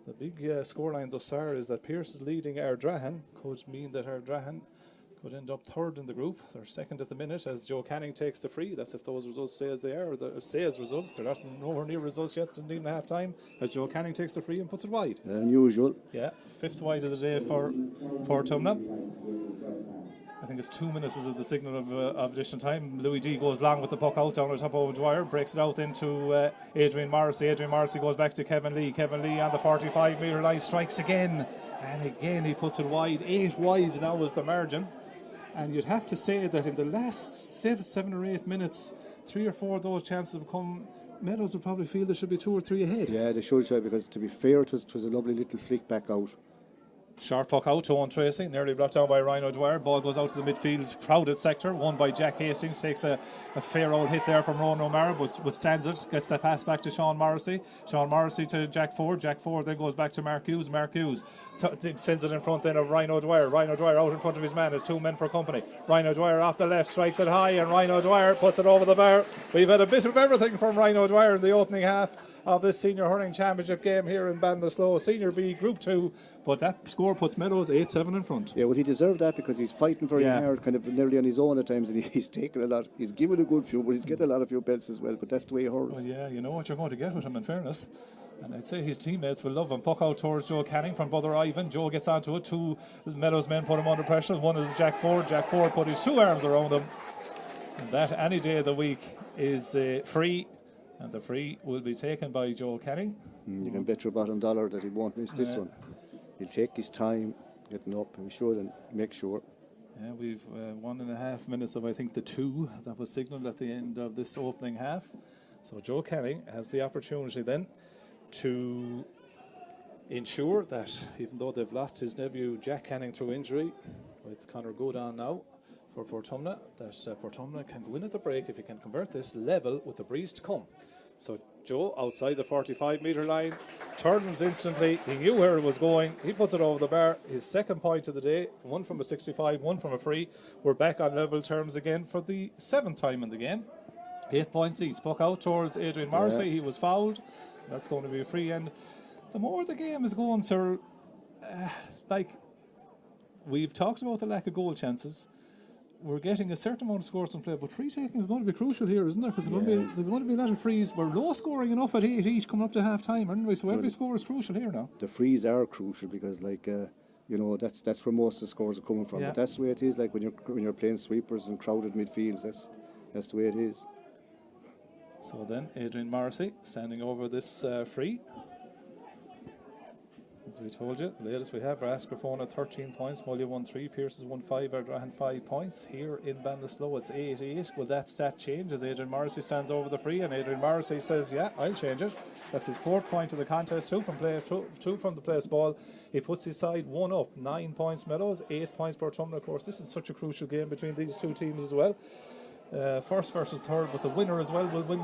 The big scoreline thus far is that Pearse is leading Ardrahan. Could mean that Ardrahan could end up third in the group. They're second at the minute as Joe Canning takes the free. That's if those results stay as they are, or stay as results. They're not nowhere near results yet, didn't even half time, as Joe Canning takes the free and puts it wide. Unusual. Yeah, fifth wide of the day for Portumna. I think it's 2 minutes is the signal of additional time. Louis D goes long with the puck out down the top of Dwyer, breaks it out into Adrian Morrissey. Adrian Morrissey goes back to Kevin Lee. Kevin Lee on the 45-metre line strikes again, and again he puts it wide. 8 wides now is the margin. And you'd have to say that in the last 7 or 8 minutes, 3 or 4 of those chances have come. Mellows would probably feel there should be 2 or 3 ahead. Yeah, they should, because to be fair, it was a lovely little flick back out. Short puck out to Owen Tracy, nearly brought down by Ryan O'Dwyer. Ball goes out to the midfield, crowded sector, won by Jack Hastings. Takes a fair old hit there from Rowan O'Mara, but withstands it. Gets that pass back to Sean Morrissey. Sean Morrissey to Jack Ford. Jack Ford then goes back to Mark Hughes. Mark Hughes sends it in front then of Ryan O'Dwyer. Ryan O'Dwyer out in front of his man. Has 2 men for company. Ryan O'Dwyer off the left, strikes it high, and Ryan O'Dwyer puts it over the bar. We've had a bit of everything from Ryan O'Dwyer in the opening half of this Senior Hurling Championship game here in Ballinasloe, Senior B Group 2, but that score puts Mellows 8-7 in front. Yeah, well, he deserved that because he's fighting very hard, kind of nearly on his own at times, and he's taken a lot. He's given a good few, but he's getting a lot of few belts as well, but that's the way he hurls. Well, yeah, you know what you're going to get with him, in fairness. And I'd say his teammates will love him. Puck out towards Joe Canning from Brother Ivan. Joe gets onto it. 2 Mellows men put him under pressure. One is Jack Ford. Jack Ford put his 2 arms around him. And that any day of the week is free. And the free will be taken by Joe Canning. You can bet your bottom dollar that he won't miss this one. He'll take his time getting up, I'm sure, and make sure. Yeah, we've 1.5 minutes of, I think, the 2 that was signalled at the end of this opening half. So Joe Canning has the opportunity then to ensure that, even though they've lost his nephew Jack Canning through injury, with Conor Good on now for Portumna, that Portumna can win at the break if he can convert this level with the breeze to come. So Joe outside the 45-metre line, turns instantly. He knew where it was going. He puts it over the bar. His second point of the day, one from a 65, one from a free. We're back on level terms again for the 7th time in the game. 8 points each. Puck out towards Adrian Morrissey. He was fouled. That's going to be a free. And the more the game is going, sir, we've talked about the lack of goal chances. We're getting a certain amount of scores in play, but free taking is going to be crucial here, isn't there? Because there's going to be a lot of frees. We're low scoring enough at 8 each coming up to half time, aren't we? So every score is crucial here now. The frees are crucial because, that's where most of the scores are coming from. Yeah. But that's the way it is. Like when you're playing sweepers and crowded midfields, that's the way it is. So then, Adrian Morrissey standing over this free. As we told you, the latest we have, Rascarfona 13 points, Mullya 1-3, Pearces 1-5, Ardrahan 5 points. Here in Ballinasloe it's 8-8. Will that stat change as Adrian Morrissey stands over the free? And Adrian Morrissey says, yeah, I'll change it. That's his 4th point of the contest, 2 from the place ball. He puts his side 1 up, 9 points Mellows, 8 points Portumna. Of course, this is such a crucial game between these two teams as well. First versus third, but the winner as well will win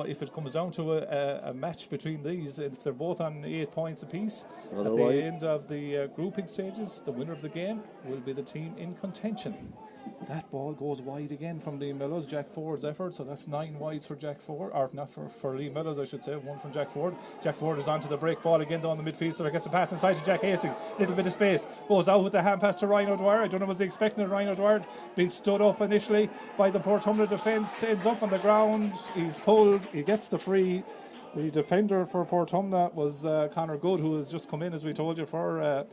if it comes down to a match between these, if they're both on 8 points apiece at the end of the grouping stages, the winner of the game will be the team in contention. That ball goes wide again from Lee Mellows, Jack Ford's effort, so that's 9 wides for Jack Ford, or not for Lee Mellows, I should say, 1 from Jack Ford. Jack Ford is onto the break ball again down the midfield, so he gets a pass inside to Jack Hastings, little bit of space, goes out with the hand pass to Ryan O'Dwyer. I don't know, was he expecting it? Ryan O'Dwyer being stood up initially by the Portumna defence, ends up on the ground, he's pulled, he gets the free. The defender for Portumna was Conor Good, who has just come in, as we told you, for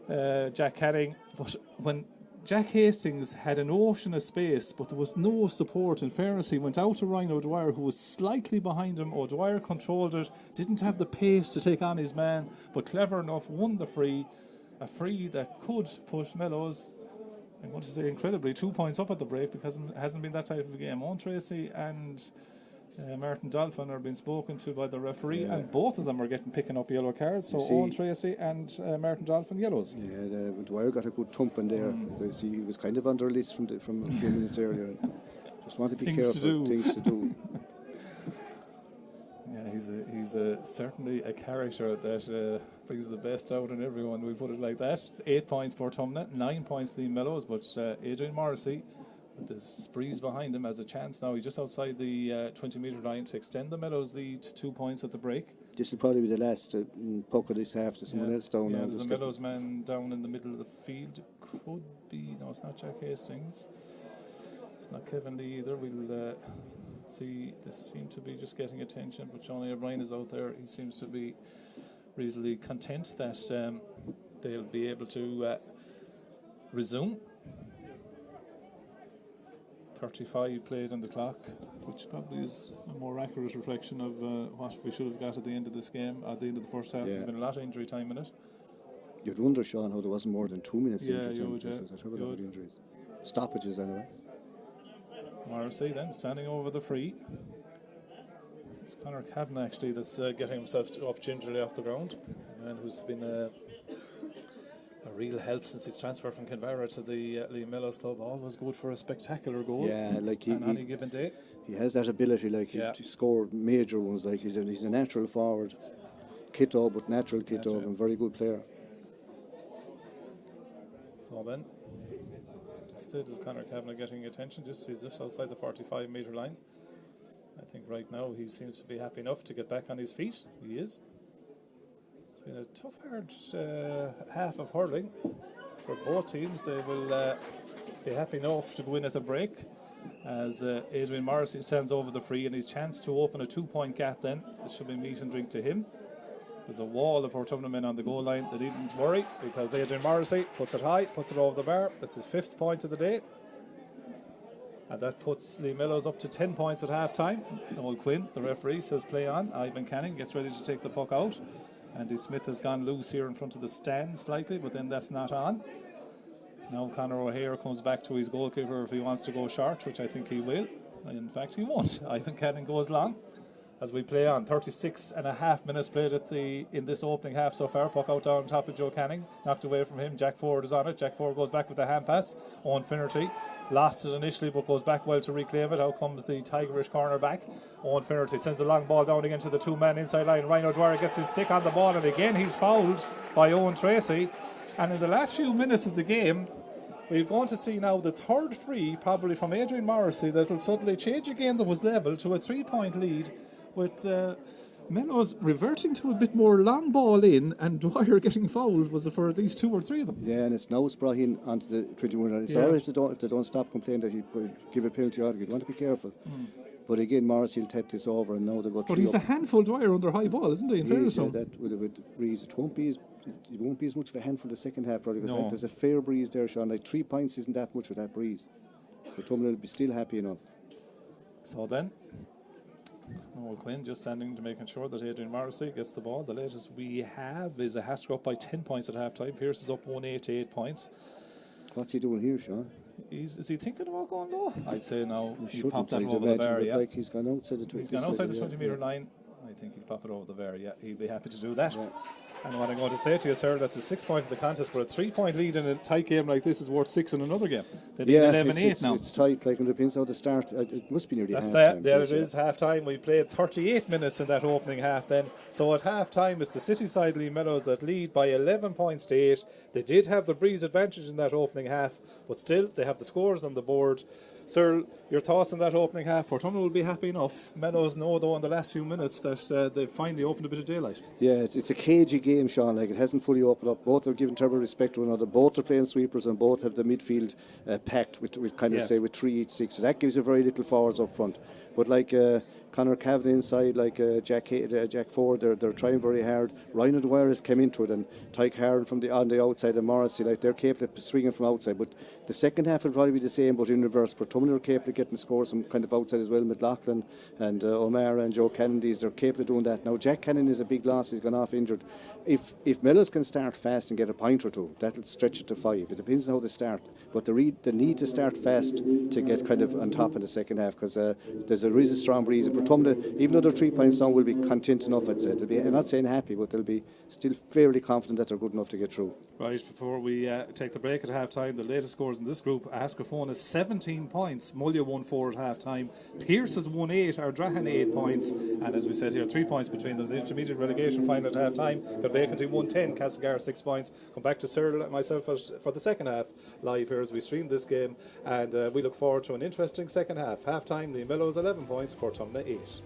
Jack Canning. But when Jack Hastings had an ocean of space, but there was no support. In fairness, he went out to Ryan O'Dwyer, who was slightly behind him. O'Dwyer controlled it, didn't have the pace to take on his man, but clever enough, won the free. A free that could push Mellows, I'm going to say incredibly, 2 points up at the break, because it hasn't been that type of a game. Owen Tracy and Martin Dolphin are being spoken to by the referee, and both of them are picking up yellow cards. So Owen Tracy and Martin Dolphin yellows. Yeah, Dwyer got a good thump in there. He was kind of under list from a few minutes earlier. Just want to be careful. Things to do. Yeah, he's certainly a character that brings the best out in everyone. We put it like that. 8 points for Portumna, 9 points Liam Mellows, but Adrian Morrissey, with the sprees behind him, has a chance now. He's just outside the 20-metre line to extend the Mellows lead to 2 points at the break. This will probably be the last puck of this half. There's someone else down now. There's a Mellows man down in the middle of the field. Could be, no, it's not Jack Hastings. It's not Kevin Lee either. We'll see. This seemed to be just getting attention, but Johnny O'Brien is out there. He seems to be reasonably content that they'll be able to resume. 35 played on the clock, which probably is a more accurate reflection of what we should have got at the end of this game, at the end of the first half. There's been a lot of injury time in it. You'd wonder, Sean, how there wasn't more than 2 minutes injury time. Injuries. Stoppages, anyway. Morrissey then standing over the free. It's Conor Kavanagh actually that's getting himself up gingerly off the ground, a man who's been a real help since his transfer from Kinvara to the Liam Mellows club. Always good for a spectacular goal. Yeah, like on any given day. He has that ability, to score major ones. Like he's a natural forward, kiddo, but natural kiddo, and very good player. So then, still Conor Kavanagh getting attention. He's just outside the 45-metre line. I think right now he seems to be happy enough to get back on his feet. He is. It's been a tough, hard half of hurling for both teams. They will be happy enough to go in at the break as Adrian Morrissey stands over the free, and his chance to open a 2-point gap then. It should be meat and drink to him. There's a wall of Portumna men on the goal line. They needn't worry because Adrian Morrissey puts it high, puts it over the bar. That's his 5th point of the day. And that puts Liam Mellows up to 10 points at half time. Noel Quinn, the referee, says play on. Ivan Canning gets ready to take the puck out. Andy Smith has gone loose here in front of the stand slightly, but then that's not on. Now Conor O'Hare comes back to his goalkeeper if he wants to go short, which I think he will. In fact, he won't. Ivan Canning goes long. as we play on. 36 and a half minutes played in this opening half so far. Puck out down on top of Joe Canning, knocked away from him. Jack Ford is on it. Jack Ford goes back with the hand pass. Owen Finnerty lost it initially, but goes back well to reclaim it. Out comes the Tigerish corner back. Owen Finnerty sends a long ball down again to the two-man inside line. Ryan O'Dwyer gets his stick on the ball, and again he's fouled by Owen Tracy. And in the last few minutes of the game, we're going to see now the third free, probably from Adrian Morrissey, that will suddenly change a game that was level to a 3-point lead, with Mellows reverting to a bit more long ball in, and Dwyer getting fouled was for at least 2 or 3 of them. Yeah, and it's now brought in onto the 21. It's alright if they don't stop complaining that he give a penalty out. You want to be careful. But again, Morrissey will tap this over, and now they go. But he's a handful, Dwyer, under high ball, isn't he? In fairness, that with breeze, it won't be as much of a handful the second half, probably, because there's a fair breeze there, Sean. Like 3 points isn't that much with that breeze. Portumna will be still happy enough. So then, Noel Quinn just standing to making sure that Adrian Morrissey gets the ball. The latest we have is a Hasker up by 10 points at half time. Pearce is up 1-8 to 8 points. What's he doing here, Sean? Is he thinking about going low? I'd say no. He popped that over the bar, like he's gone outside the 20 He's gone outside the 20 metre line. I think he'll pop it over the bar, yeah. He'll be happy to do that. Yeah. And what I'm going to say to you, sir, that's a 6 point of the contest, but a 3-point lead in a tight game like this is worth 6 in another game. They need 11-8 now. It's tight, like, and it depends how to start. It must be nearly half time. There it is, half time. We played 38 minutes in that opening half then. So at half time, it's the City side, Lee Mellows, that lead by 11 points to 8. They did have the breeze advantage in that opening half, but still, they have the scores on the board. Sir, your thoughts on that opening half? Portumna will be happy enough. Mellows know, though, in the last few minutes that they've finally opened a bit of daylight. Yeah, it's a cagey game, Sean. Like, it hasn't fully opened up. Both are giving terrible respect to one another. Both are playing sweepers, and both have the midfield packed with say with 3-8-6. So that gives you very little forwards up front. But like Conor Cavan inside, like Jack Ford, they're trying very hard. Ryan O'Dwyer has come into it, and Tyke Harron on the outside, and Morrissey, like, they're capable of swinging from outside. But the second half will probably be the same, but in reverse. Portumna are capable of getting scores from kind of outside as well. McLaughlin and O'Mara and Joe Kennedy, they're capable of doing that. Now Jack Cannon is a big loss. He's gone off injured. If Mellows can start fast and get a point or two, that'll stretch it to 5. It depends on how they start. But they need to start fast to get kind of on top in the second half, because there's a really strong breeze. And Portumna, even though they're 3 points down, will be content enough, I'd say. I'm not saying happy, but they'll be still fairly confident that they're good enough to get through. Right, before we take the break at half time, the latest scores in this group: Ascafone is 17 points, Mulla won 4 at half time, Pearce has won 8, Ardrahan 8 points, and as we said here, 3 points between them. The intermediate relegation final at half time, Galway 1 10, Castlegar 6 points. Come back to Cyril and myself for the second half live here as we stream this game, and we look forward to an interesting second half. Half time, Lee Mellows 11 points, Portumna 8.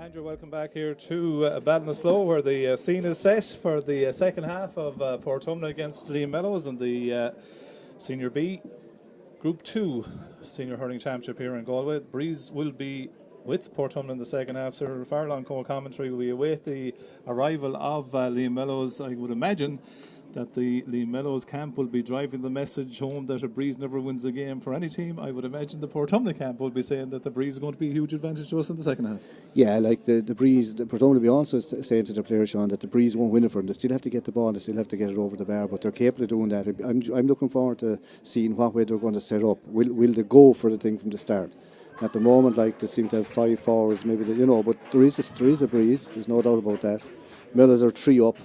Andrew, welcome back here to Ballinasloe, where the scene is set for the second half of Portumna against Mellows in the Senior B Group 2 Senior Hurling Championship here in Galway. The Breeze will be with Portumna in the second half. Sir Farlong co-commentary. We await the arrival of Mellows. I would imagine that the Mellows camp will be driving the message home that a Breeze never wins a game for any team. I would imagine the Portumna camp will be saying that the Breeze is going to be a huge advantage to us in the second half. Yeah, like the Breeze, the Portumna will be also saying to the players, Sean, that the Breeze won't win it for them. They still have to get the ball, they still have to get it over the bar, but they're capable of doing that. I'm looking forward to seeing what way they're going to set up. Will they go for the thing from the start? At the moment, like, they seem to have 5 forwards, maybe, but there is a Breeze, there's no doubt about that. Mellows are 3 up.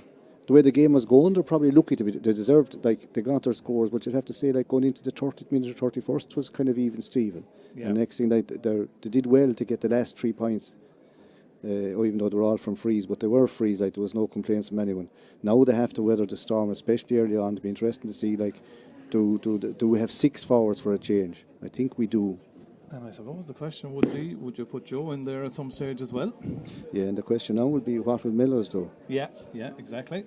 The way the game was going, they're probably lucky to be. They deserved, like, they got their scores, but you'd have to say, like, going into the 30th minute or 31st, it was kind of even Steven. Yeah. And next thing, like, they did well to get the last 3 points, even though they were all from frees, but they were frees, like, there was no complaints from anyone. Now they have to weather the storm, especially early on. It'll be interesting to see, like, do we have 6 forwards for a change? I think we do. And I suppose the question would be, would you put Joe in there at some stage as well? Yeah, and the question now would be, what will Mellows do? Yeah, exactly.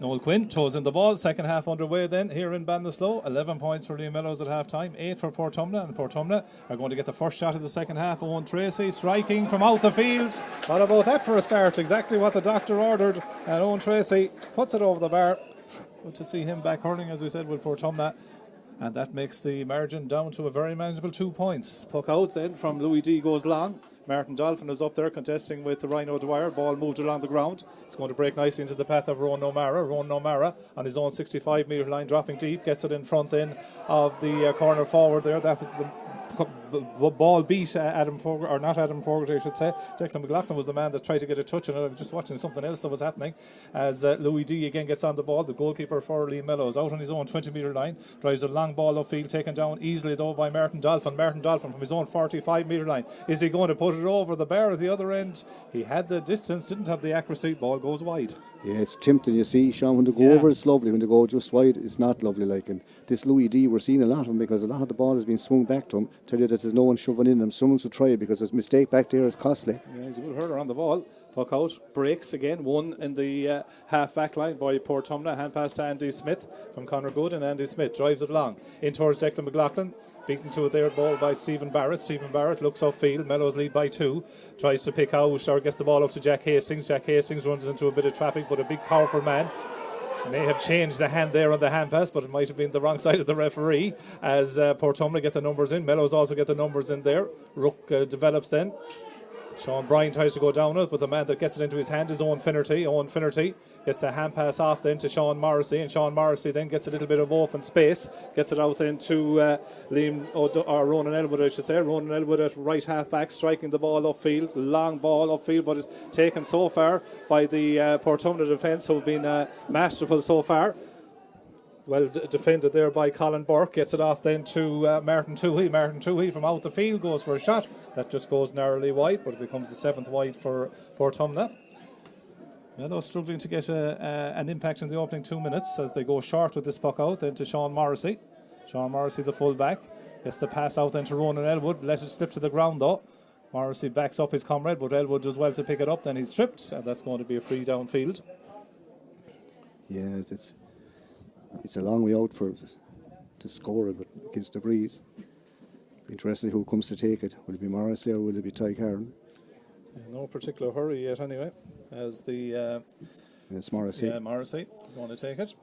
Noel Quinn throws in the ball, second half underway then, here in Ballinasloe. 11 points for Mellows at half time, 8 for Portumna, and Portumna are going to get the first shot of the second half. Owen Tracy striking from out the field. What about that for a start? Exactly what the doctor ordered, and Owen Tracy puts it over the bar. Good to see him back hurling, as we said, with Portumna. And that makes the margin down to a very manageable 2 points. Puck out then from Louis D goes long. Martin Dolphin is up there contesting with the Rhino Dwyer. Ball moved along the ground. It's going to break nicely into the path of Ronan O'Mara. Ronan O'Mara on his own 65 metre line, dropping deep, gets it in front then of the corner forward there. That the ball beat Adam Fogarty, or not Adam Fogarty, I should say. Declan McLaughlin was the man that tried to get a touch on it. I was just watching something else that was happening as Louis D again gets on the ball. The goalkeeper for Mellows out on his own 20 metre line, drives a long ball upfield, taken down easily though by Martin Dolphin. Martin Dolphin from his own 45 metre line. Is he going to put it over the bar at the other end? He had the distance, didn't have the accuracy. Ball goes wide. Yeah, it's tempting, you see, Sean. When they go over, it's lovely. When they go just wide, it's not lovely. Like, and this Louis D, we're seeing a lot of him because a lot of the ball has been swung back to him. Tell you that there's no one shoving in him. Someone should try it because his mistake back there is costly. Yeah, he's a good hurler on the ball. Puck out, breaks again. One in the half back line by Portumna. Hand pass to Andy Smith from Conor Good, and Andy Smith drives it long in towards Declan McLaughlin. Beaten to it there, ball by Stephen Barrett. Stephen Barrett looks upfield. Mellows lead by 2. Tries to pick out or gets the ball up to Jack Hastings. Jack Hastings runs into a bit of traffic, but a big, powerful man. May have changed the hand there on the hand pass, but it might have been the wrong side of the referee as Portumna get the numbers in. Mellows also get the numbers in there. Rook develops then. Sean Bryan tries to go down it, but the man that gets it into his hand is Owen Finnerty. Owen Finnerty gets the hand pass off then to Sean Morrissey, and Sean Morrissey then gets a little bit of open space, gets it out then to Ronan Elwood, I should say. Ronan Elwood at right half back, striking the ball upfield, long ball upfield, but it's taken so far by the Portumna defence, who have been masterful so far. well defended there by Colin Burke. Gets it off then to Martin Toohey. Martin Toohey from out the field goes for a shot. That just goes narrowly wide, but it becomes the 7th wide for Portumna. Mellows struggling to get an impact in the opening 2 minutes as they go short with this puck out. Then to Sean Morrissey. Sean Morrissey, the full back. Gets the pass out then to Ronan Elwood. Let it slip to the ground though. Morrissey backs up his comrade, but Elwood does well to pick it up. Then he's tripped, and that's going to be a free downfield. Yeah, it's a long way out to score it, but against the breeze. Interesting who comes to take it. Will it be Morrissey or will it be Ty Carn? No particular hurry yet anyway, as the... it's Morrissey. Yeah, Morrissey is going to take it.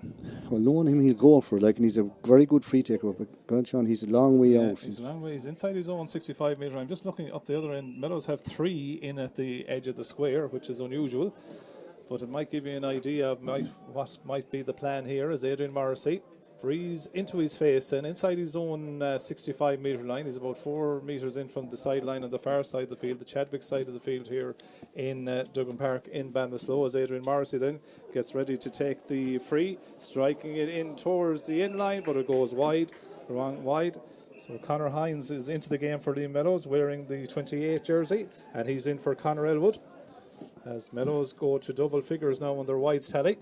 Well, knowing him, he'll go for it, and he's a very good free taker, but God, Sean, he's a long way out. He's a long way. He's inside his own 65 metre. I'm just looking up the other end. Mellows have 3 in at the edge of the square, which is unusual. But it might give you an idea of what might be the plan here as Adrian Morrissey breeze into his face, then inside his own 65 metre line. He's about 4 metres in from the sideline on the far side of the field, the Chadwick side of the field here in Duggan Park in Ballinasloe, as Adrian Morrissey then gets ready to take the free, striking it in towards the in line, but it goes wide, wide. So Conor Hines is into the game for Liam Mellows, wearing the 28 jersey, and he's in for Conor Elwood, as Mellows go to double figures now on their wide tally.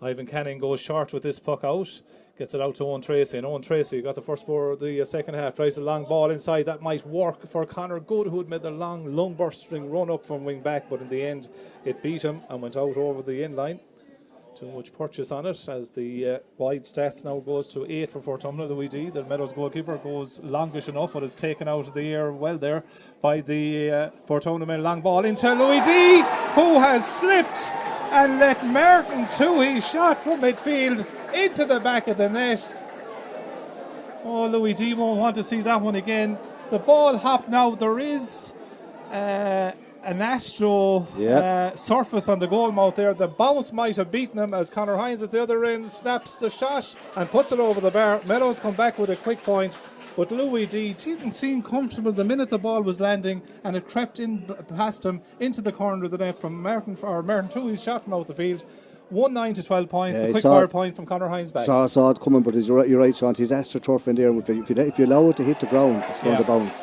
Ivan Canning goes short with this puck out, gets it out to Owen Tracy, and Owen Tracy got the first score of the second half, tries a long ball inside. That might work for Conor Good, who had made the long bursting run up from wing back, but in the end it beat him and went out over the in line. Too much purchase on it, as the wide stats now goes to 8 for Portumna. Louis D, the Mellows goalkeeper, goes longish enough, but is taken out of the air well there by the Portumna men. Long ball into Louis D, who has slipped and let Martin Toohey shot from midfield into the back of the net. Oh, Louis D won't want to see that one again. The ball hopped now. There is an Astro surface on the goal mouth there. The bounce might have beaten him, as Conor Hines at the other end snaps the shot and puts it over the bar. Mellows come back with a quick point, but Louis D didn't seem comfortable the minute the ball was landing, and it crept in past him into the corner of the net from Martin Toohey's shot from out the field. 1-9 to 12 points. The quick fire point from Conor Hines back. Saw it coming, but you're right, Sean. He's AstroTurf in there. If you allow it to hit the ground, it's going to bounce.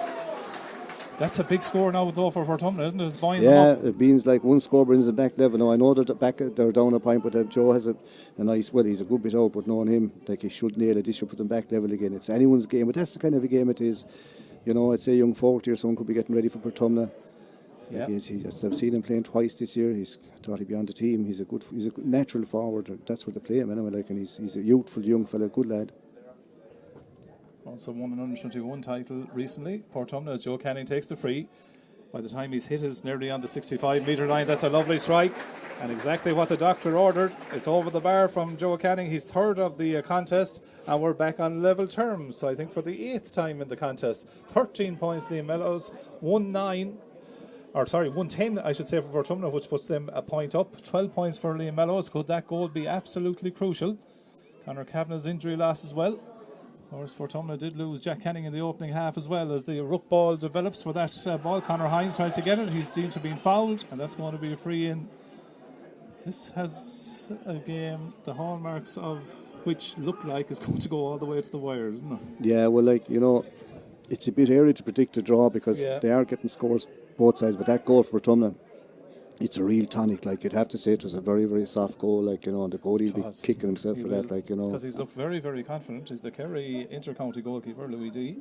That's a big score now though for Portumna, isn't it? It's buying them up. It means like one score brings them back level. Now I know that they're down a point, but Joe has a nice. Well, he's a good bit out, but knowing him, like he should nail it. He should put them back level again. It's anyone's game, but that's the kind of a game it is. You know, I'd say young forward here, someone could be getting ready for Portumna. Yeah. I've seen him playing twice this year. I thought he'd be on the team. He's a good natural forward. That's what they play him anyway. Like, and he's a youthful young fella, good lad. Also won an under-21 title recently. Portumna, as Joe Canning takes the free. By the time he's hit, is nearly on the 65 metre line. That's a lovely strike, and exactly what the doctor ordered. It's over the bar from Joe Canning. He's third of the contest, and we're back on level terms, I think, for the 8th time in the contest. 13 points, Liam Mellows. 110, I should say, for Portumna, which puts them a point up. 12 points for Liam Mellows. Could that goal be absolutely crucial? Conor Kavanagh's injury loss as well. Of course, Portumna did lose Jack Canning in the opening half as well, as the ruck ball develops for that ball. Conor Hines tries to get it. He's deemed to be fouled, and that's going to be a free in. This has a game, the hallmarks of which look like it's going to go all the way to the wire, isn't it? Yeah, well, it's a bit early to predict a draw because they are getting scores both sides, but that goal for Portumna, it's a real tonic. Like, you'd have to say it was a very, very soft goal. And the goalie will be kicking himself for that. Because he's looked very, very confident. He's the Kerry inter-county goalkeeper, Louis D.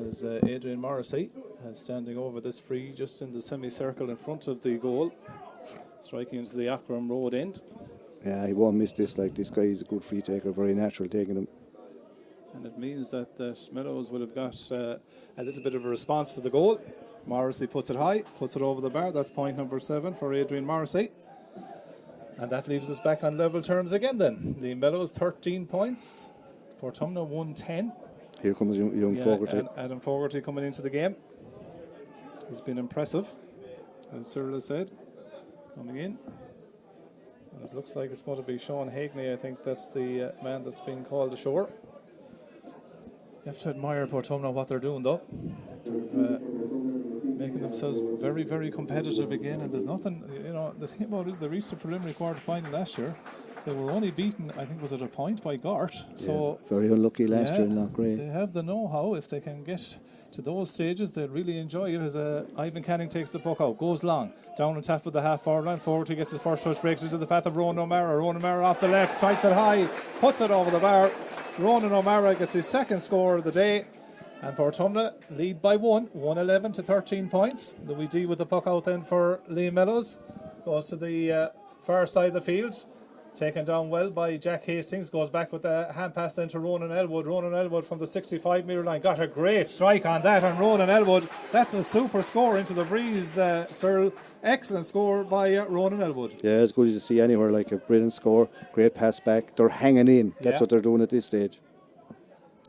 As Adrian Morrissey is standing over this free just in the semicircle in front of the goal, striking into the Akram Road end. Yeah, he won't miss this. Like, this guy is a good free taker, very natural taking him. And it means that Mellows will have got a little bit of a response to the goal. Morrissey puts it high, puts it over the bar. That's point number 7 for Adrian Morrissey. And that leaves us back on level terms again then. The Mellows 13 points. Portumna 110. Here comes young Fogarty. Adam Fogarty coming into the game. He's been impressive, as Cyril has said. Coming in. And it looks like it's going to be Sean Hagney. I think that's the man that's being called ashore. You have to admire Portumna, what they're doing though. They're making themselves very, very competitive again, and there's nothing, the thing about it is they reached the preliminary quarter final last year. They were only beaten, I think, was it a point by Gart? So very unlucky last year, not great. They have the know-how. If they can get to those stages, they'll really enjoy it. As Ivan Canning takes the puck out, goes long, down on top of the half-forward line. Forward, he gets his first touch, breaks into the path of Ronan O'Mara. Ronan O'Mara off the left, strikes it high, puts it over the bar. Ronan O'Mara gets his second score of the day. And Portumna lead by 111 to 13 points. Louis D with the puck out then for Liam Mellows. Goes to the far side of the field. Taken down well by Jack Hastings. Goes back with the hand pass then to Ronan Elwood. Ronan Elwood from the 65 metre line. Got a great strike on that on Ronan Elwood. That's a super score into the breeze, Cyril. Excellent score by Ronan Elwood. Yeah, as good as you see anywhere. Like a brilliant score. Great pass back. They're hanging in. That's what they're doing at this stage.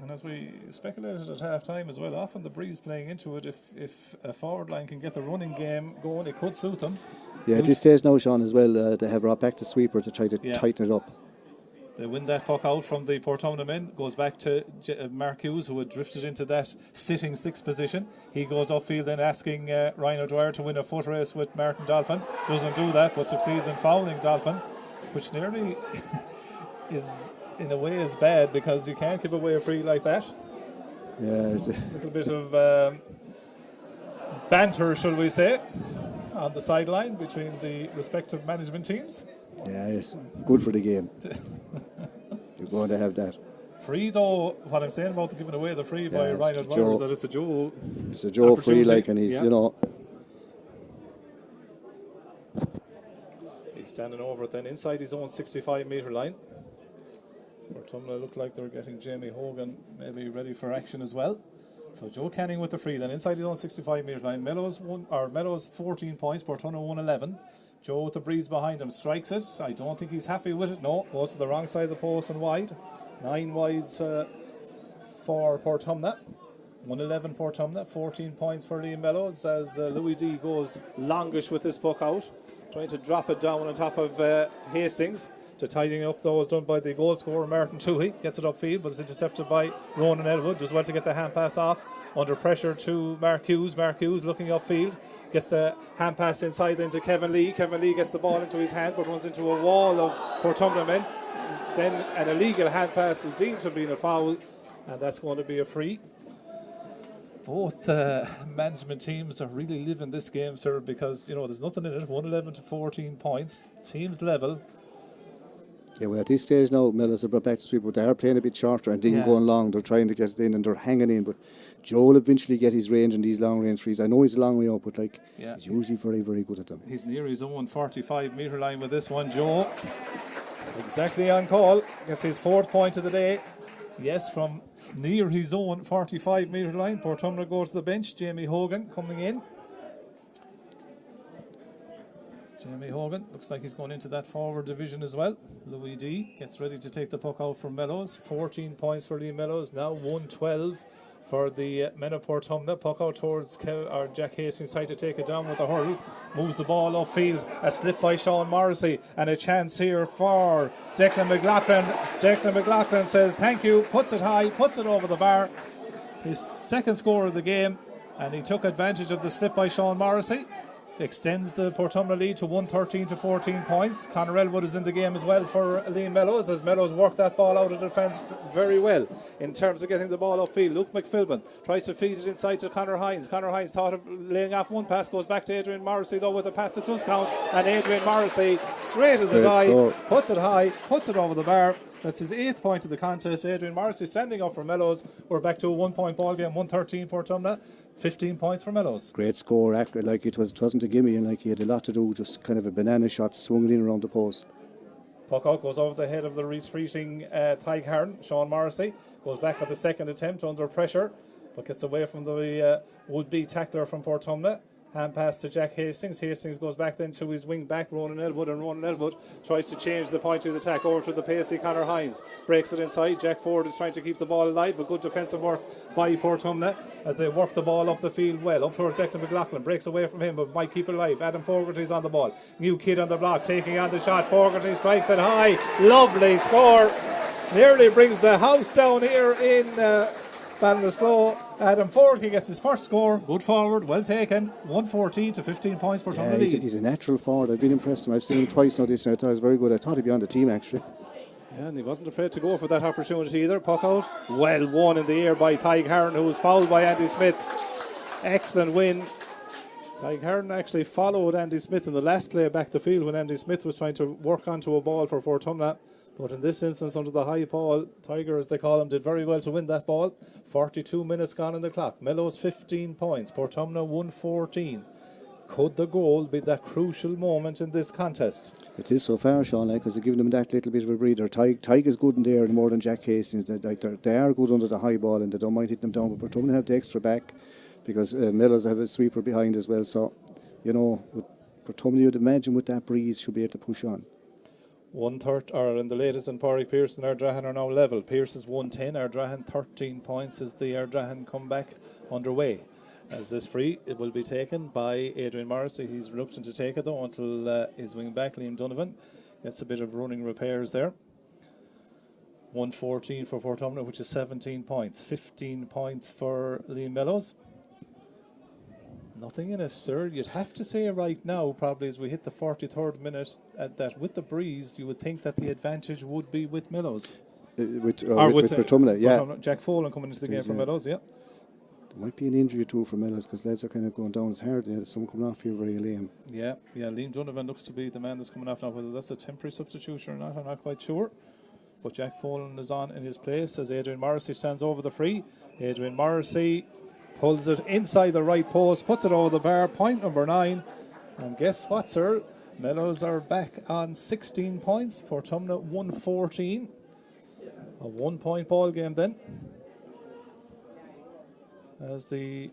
And as we speculated at half time as well, often the breeze playing into it, if a forward line can get the running game going, it could suit them. Yeah, at this stage now, Sean, as well, they have brought back the sweeper to try to tighten it up. They win that puck out from the Portumna men, goes back to Mark Hughes, who had drifted into that sitting sixth position. He goes upfield then asking Ryan O'Dwyer to win a foot race with Martin Dolphin. Doesn't do that, but succeeds in fouling Dolphin, which nearly is in a way is bad because you can't give away a free like that. Yeah, it's a little bit of banter, shall we say, on the sideline between the respective management teams. Yeah, it's good for the game. You're going to have that. Free though, what I'm saying about the giving away the free by Ryan O'Dwyer is that it's a Joe. It's a Joe free, like, and he's, you know. He's standing over it then inside his own 65 metre line. Portumna look like they're getting Jamie Hogan maybe ready for action as well. So Joe Canning with the free then inside his own 65 metre line. Mellows 14 points, Portumna 111. Joe with the breeze behind him strikes it. I don't think he's happy with it. No, goes to the wrong side of the post and wide. 9 wides for Portumna. 111 Portumna, 14 points for Liam Mellows as Louis D goes longish with this puck out, trying to drop it down on top of Hastings. To tidying up those done by the goal scorer Martin Toohey. Gets it upfield, but it's intercepted by Ronan Elwood. Does well to get the hand pass off. Under pressure to Mark Hughes. Mark Hughes looking upfield. Gets the hand pass inside into Kevin Lee. Kevin Lee gets the ball into his hand, but runs into a wall of Portumna men. Then an illegal hand pass is deemed to have been a foul, and that's going to be a free. Both management teams are really living this game, sir, because, you know, there's nothing in it. 111 to 14 points. Teams level. Yeah, well, at this stage now, Mellows have brought back the sweep, but they are playing a bit shorter and didn't going long. They're trying to get it in and they're hanging in, but Joe will eventually get his range in these long range frees. I know he's a long way up, but he's usually very, very good at them. He's near his own 45 metre line with this one, Joe. Exactly on call. Gets his 4th point of the day. Yes, from near his own 45 metre line. Portumna goes to the bench. Jamie Hogan coming in. Jamie Hogan looks like he's going into that forward division as well. Louis D gets ready to take the puck out from Mellows. 14 points for Liam Mellows. Now 112 for the men of Portumna. Puck out towards Jack Hastings, trying to take it down with a hurl. Moves the ball upfield. A slip by Sean Morrissey. And a chance here for Declan McLaughlin. Declan McLaughlin says thank you. Puts it high. Puts it over the bar. His second score of the game. And he took advantage of the slip by Sean Morrissey. Extends the Portumna lead to 113 to 14 points. Conor Elwood is in the game as well for Liam Mellows, as Mellows worked that ball out of defence very well in terms of getting the ball upfield. Luke McPhilbin tries to feed it inside to Conor Hines. Conor Hines thought of laying off one pass, goes back to Adrian Morrissey though with a pass that does count, and Adrian Morrissey, straight as a die, puts it high, puts it over the bar. That's his 8th point of the contest. Adrian Morrissey standing up for Mellows. We're back to a 1-point ball game, 113 Portumna. 15 points for Mellows. Great score, like it wasn't a gimme, and like he had a lot to do, just kind of a banana shot, swung it in around the post. Puck out goes over the head of the retreating Tyke Harn. Sean Morrissey goes back with the second attempt under pressure, but gets away from the would-be tackler from Portumna. Hand pass to Jack Hastings. Hastings goes back then to his wing back, Ronan Elwood, and Ronan Elwood tries to change the point of the attack over to the pacey Conor Hines. Breaks it inside. Jack Ford is trying to keep the ball alive, but good defensive work by Portumna as they work the ball up the field well. Up towards Declan McLaughlin. Breaks away from him, but might keep it alive. Adam Fogarty's on the ball. New kid on the block, taking on the shot. Fogarty strikes it high. Lovely score. Nearly brings the house down here in Ballinasloe. Adam Forkey gets his first score. Good forward, well taken. 114 to 15 points for Portumna lead. He's a natural forward. I've been impressed with him. I've seen him twice now this year. I thought he was very good. I thought he'd be on the team actually. Yeah, and he wasn't afraid to go for that opportunity either. Puck out. Well won in the air by Tyg Hearn, who was fouled by Andy Smith. Excellent win. Tyg Hearn actually followed Andy Smith in the last play back the field when Andy Smith was trying to work onto a ball for Portumna. But in this instance, under the high ball, Tiger, as they call him, did very well to win that ball. 42 minutes gone in the clock. Mellows 15 points. Portumna 114. Could the goal be that crucial moment in this contest? It is so far, Sean, because they're giving them that little bit of a breather. Tyg is good in there more than Jack Hastings. They are good under the high ball and they don't mind hitting them down. But Portumna have the extra back because Mellows have a sweeper behind as well. So, with Portumna, you'd imagine with that breeze, should be able to push on. 1/3, or in the latest, and Pádraig Pearson and Ardrahan are now level. Pearce is 110, Ardrahan 13 points as the Ardrahan comeback underway. As this free, it will be taken by Adrian Morrissey. He's reluctant to take it though until his wing back, Liam Donovan, gets a bit of running repairs there. 114 for Portumna, which is 17 points. 15 points for Liam Mellows. Nothing in it, sir. You'd have to say right now, probably as we hit the 43rd minute, that with the breeze, you would think that the advantage would be with Mellows. With Portumna, yeah. Portumna. Jack Folan coming into the game for Mellows, yeah. There might be an injury too for Mellows because lads are kind of going down as hard. There's someone coming off here very lame. Yeah. Liam Donovan looks to be the man that's coming off now. Whether that's a temporary substitution or not, I'm not quite sure. But Jack Folan is on in his place as Adrian Morrissey stands over the free. Adrian Morrissey pulls it inside the right post, puts it over the bar, point number 9. And guess what, sir? Mellows are back on 16 points. Portumna 114. A 1 point ball game then. As the